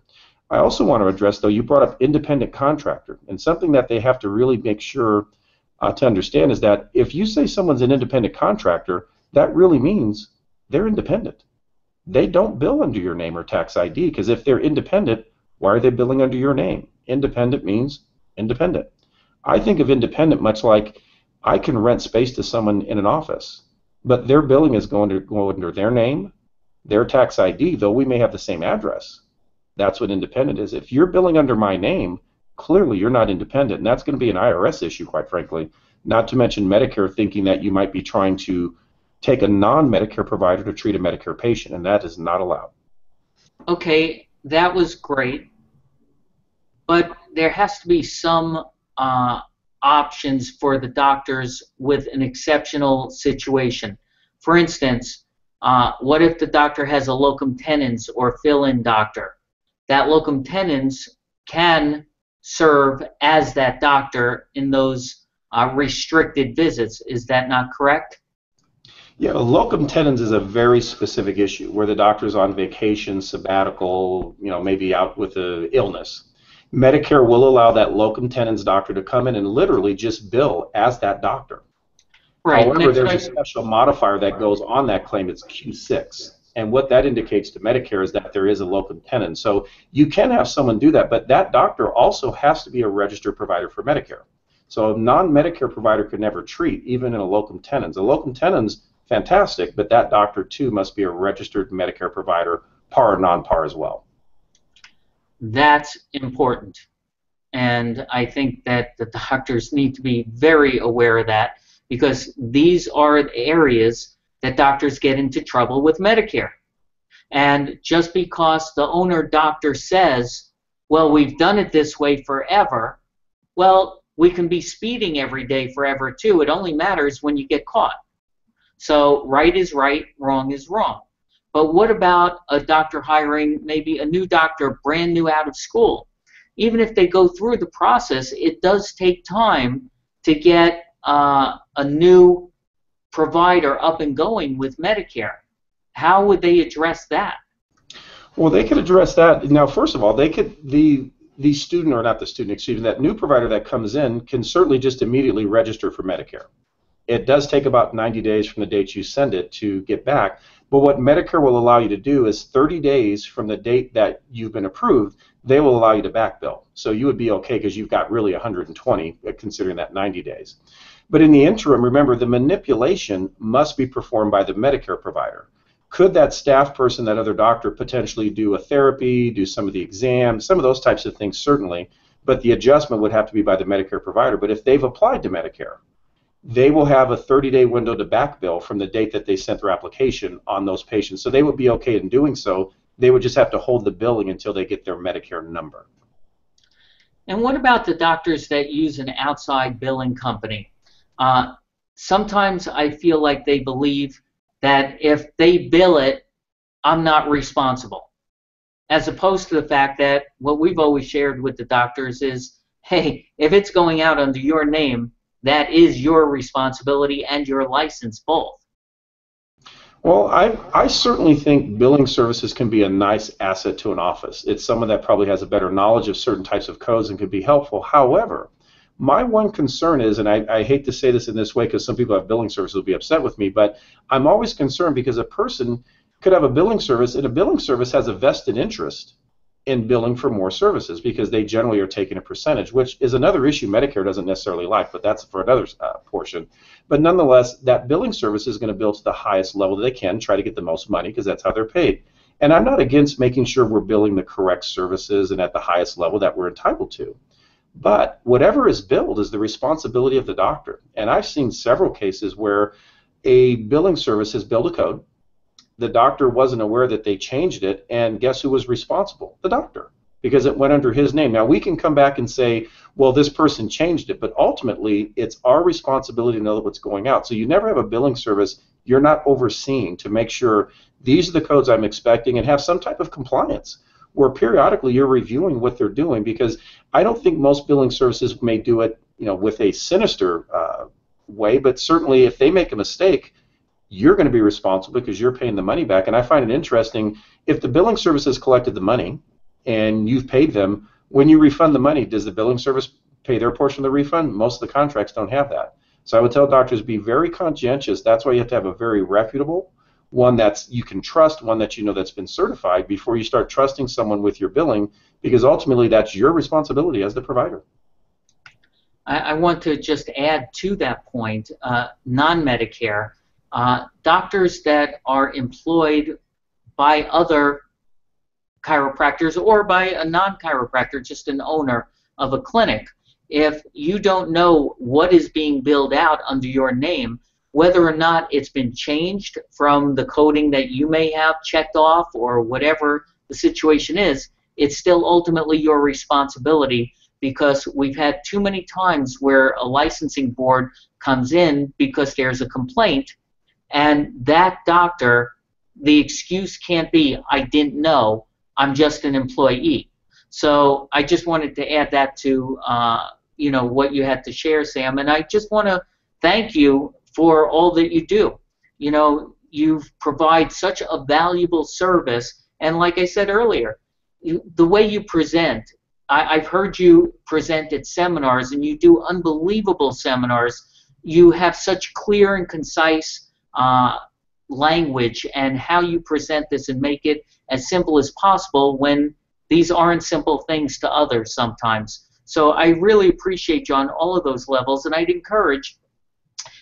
Speaker 3: I also want to address, though, you brought up independent contractor, and something that they have to really make sure to understand is that if you say someone's an independent contractor, that really means they're independent. They don't bill under your name or tax ID, because if they're independent, why are they billing under your name? Independent means independent. I think of independent much like I can rent space to someone in an office, but their billing is going to go under their name, their tax ID, though we may have the same address. That's what independent is. If you're billing under my name, clearly you're not independent, and that's going to be an IRS issue, quite frankly, not to mention Medicare thinking that you might be trying to take a non-Medicare provider to treat a Medicare patient, and that is not allowed.
Speaker 2: Okay, that was great, but there has to be some options for the doctors with an exceptional situation. For instance, what if the doctor has a locum tenens or fill-in doctor? That locum tenens can serve as that doctor in those restricted visits. Is that not correct?
Speaker 3: Yeah, locum tenens is a very specific issue where the doctor's on vacation, sabbatical, maybe out with an illness. Medicare will allow that locum tenens doctor to come in and literally just bill as that doctor.
Speaker 2: Right.
Speaker 3: However, there's a special modifier that goes on that claim. It's Q6. And what that indicates to Medicare is that there is a locum tenens. So you can have someone do that, but that doctor also has to be a registered provider for Medicare. So a non-Medicare provider could never treat, even in a locum tenens. A locum tenens, fantastic, but that doctor too must be a registered Medicare provider, par or non-par as well.
Speaker 2: That's important. And I think that the doctors need to be very aware of that, because these are the areas that doctors get into trouble with Medicare. And just because the owner doctor says, well, we've done it this way forever, well, we can be speeding every day forever too. It only matters when you get caught. So right is right, wrong is wrong. But what about a doctor hiring maybe a new doctor, brand new out of school? Even if they go through the process, it does take time to get a new provider up and going with Medicare. How would they address that?
Speaker 3: Well, they could address that. Now, first of all, they could, the student, or not the student, excuse me, that new provider that comes in can certainly just immediately register for Medicare. It does take about 90 days from the date you send it to get back, but what Medicare will allow you to do is 30 days from the date that you've been approved, they will allow you to back bill. So you would be okay because you've got really 120, considering that 90 days. But in the interim, remember, the manipulation must be performed by the Medicare provider. Could that staff person, that other doctor, potentially do a therapy, do some of the exams, some of those types of things, certainly, but the adjustment would have to be by the Medicare provider. But if they've applied to Medicare, they will have a 30-day window to back bill from the date that they sent their application on those patients. So they would be okay in doing so. They would just have to hold the billing until they get their Medicare number.
Speaker 2: And what about the doctors that use an outside billing company? Sometimes I feel like they believe that if they bill it, I'm not responsible. As opposed to the fact that what we've always shared with the doctors is, hey, if it's going out under your name, that is your responsibility and your license both.
Speaker 3: Well, I certainly think billing services can be a nice asset to an office. It's someone that probably has a better knowledge of certain types of codes and could be helpful. However, my one concern is, and I hate to say this in this way because some people have billing services will be upset with me, but I'm always concerned because a person could have a billing service, and a billing service has a vested interest in billing for more services because they generally are taking a percentage, which is another issue Medicare doesn't necessarily like, but that's for another portion. But nonetheless, that billing service is going to bill to the highest level that they can, try to get the most money because that's how they're paid. And I'm not against making sure we're billing the correct services and at the highest level that we're entitled to. But whatever is billed is the responsibility of the doctor. And I've seen several cases where a billing service has billed a code. The doctor wasn't aware that they changed it, and guess who was responsible? The doctor. because it went under his name. Now, we can come back and say, well, this person changed it, but ultimately, it's our responsibility to know what's going out. So you never have a billing service you're not overseeing to make sure these are the codes I'm expecting and have some type of compliance, where periodically you're reviewing what they're doing, because I don't think most billing services may do it, with a sinister way, but certainly if they make a mistake, you're going to be responsible because you're paying the money back. And I find it interesting, if the billing service has collected the money and you've paid them, when you refund the money, does the billing service pay their portion of the refund? Most of the contracts don't have that. So I would tell doctors, be very conscientious. That's why you have to have a very reputable one that you can trust, one that that's been certified before you start trusting someone with your billing, because ultimately that's your responsibility as the provider.
Speaker 2: I want to just add to that point, non-Medicare, doctors that are employed by other chiropractors or by a non-chiropractor, just an owner of a clinic. If you don't know what is being billed out under your name, whether or not it's been changed from the coding that you may have checked off or whatever the situation is, it's still ultimately your responsibility, because we've had too many times where a licensing board comes in because there's a complaint, and that doctor, the excuse can't be, I didn't know, I'm just an employee. So I just wanted to add that to what you had to share, Sam, and I just want to thank you for all that you do. You provide such a valuable service, and like I said earlier, the way you present, I've heard you present at seminars, and you do unbelievable seminars. You have such clear and concise language, and how you present this and make it as simple as possible when these aren't simple things to others sometimes. So I really appreciate you on all of those levels, and I'd encourage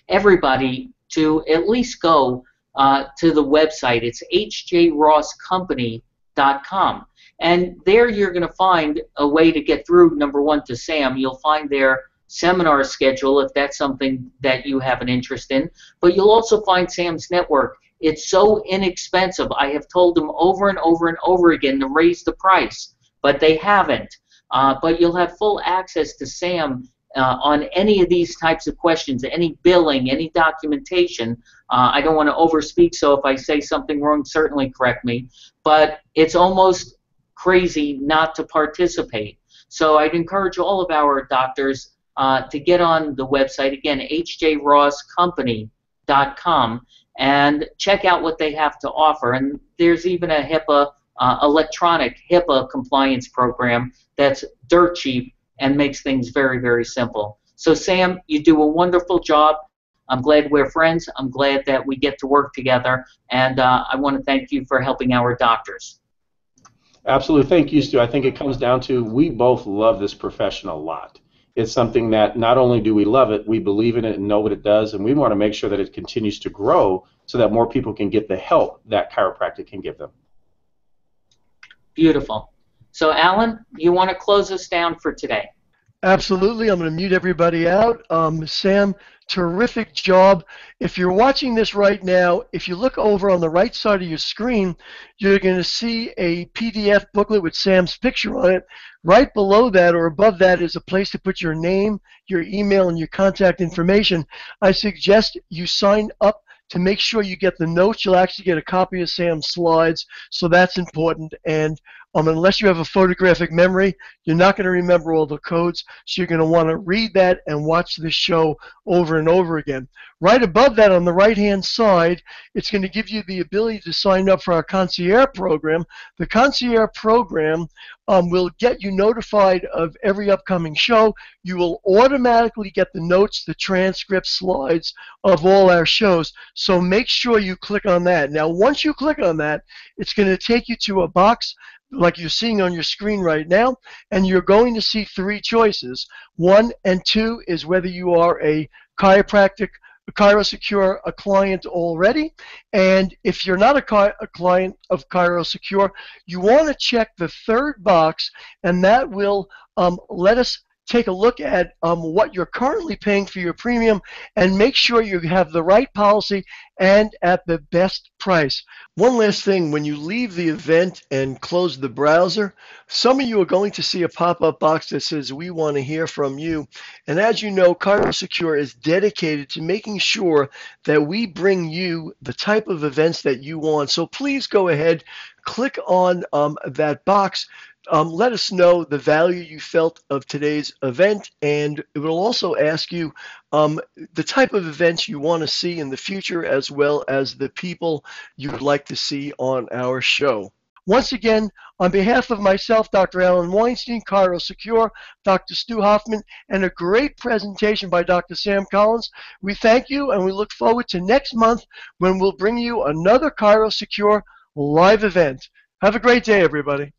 Speaker 2: everybody to at least go to the website. It's hjrosscompany.com. And there you're going to find a way to get through, number one, to Sam. You'll find their seminar schedule if that's something that you have an interest in. But you'll also find Sam's network. It's so inexpensive. I have told them over and over and over again to raise the price, but they haven't. But you'll have full access to Sam on any of these types of questions, any billing, any documentation. I don't want to overspeak, so if I say something wrong, certainly correct me. But it's almost crazy not to participate. So I'd encourage all of our doctors to get on the website, again, hjrosscompany.com, and check out what they have to offer. And there's even a HIPAA, electronic HIPAA compliance program that's dirt cheap and makes things very, very simple. So Sam, you do a wonderful job. I'm glad we're friends. I'm glad that we get to work together, and I want to thank you for helping our doctors.
Speaker 3: Absolutely. Thank you, Stu. I think it comes down to we both love this profession a lot. It's something that not only do we love it, we believe in it and know what it does, and we want to make sure that it continues to grow so that more people can get the help that chiropractic can give them.
Speaker 2: Beautiful. So Alan, you want to close us down for today?
Speaker 1: Absolutely. I'm going to mute everybody out. Sam, terrific job. If you're watching this right now, if you look over on the right side of your screen, you're going to see a PDF booklet with Sam's picture on it. Right below that or above that is a place to put your name, your email, and your contact information. I suggest you sign up to make sure you get the notes. You'll actually get a copy of Sam's slides, so that's important. And unless you have a photographic memory, you're not going to remember all the codes, so you're going to want to read that and watch this show over and over again. Right above that on the right-hand side, it's going to give you the ability to sign up for our concierge program. The concierge program will get you notified of every upcoming show. You will automatically get the notes, the transcripts, slides of all our shows, so make sure you click on that. Now, once you click on that, it's going to take you to a box like you're seeing on your screen right now, and you're going to see three choices. 1 and 2 is whether you are a chiropractic, ChiroSecure, a client already, and if you're not a client of ChiroSecure, you want to check the third box, and that will let us take a look at what you're currently paying for your premium and make sure you have the right policy and at the best price. One last thing, when you leave the event and close the browser, some of you are going to see a pop-up box that says, "We want to hear from you." And as you know, ChiroSecure is dedicated to making sure that we bring you the type of events that you want. So please go ahead, click on that box. Let us know the value you felt of today's event, and it will also ask you the type of events you want to see in the future, as well as the people you would like to see on our show. Once again, on behalf of myself, Dr. Alan Weinstein, ChiroSecure, Dr. Stu Hoffman, and a great presentation by Dr. Sam Collins, we thank you and we look forward to next month when we'll bring you another ChiroSecure live event. Have a great day, everybody.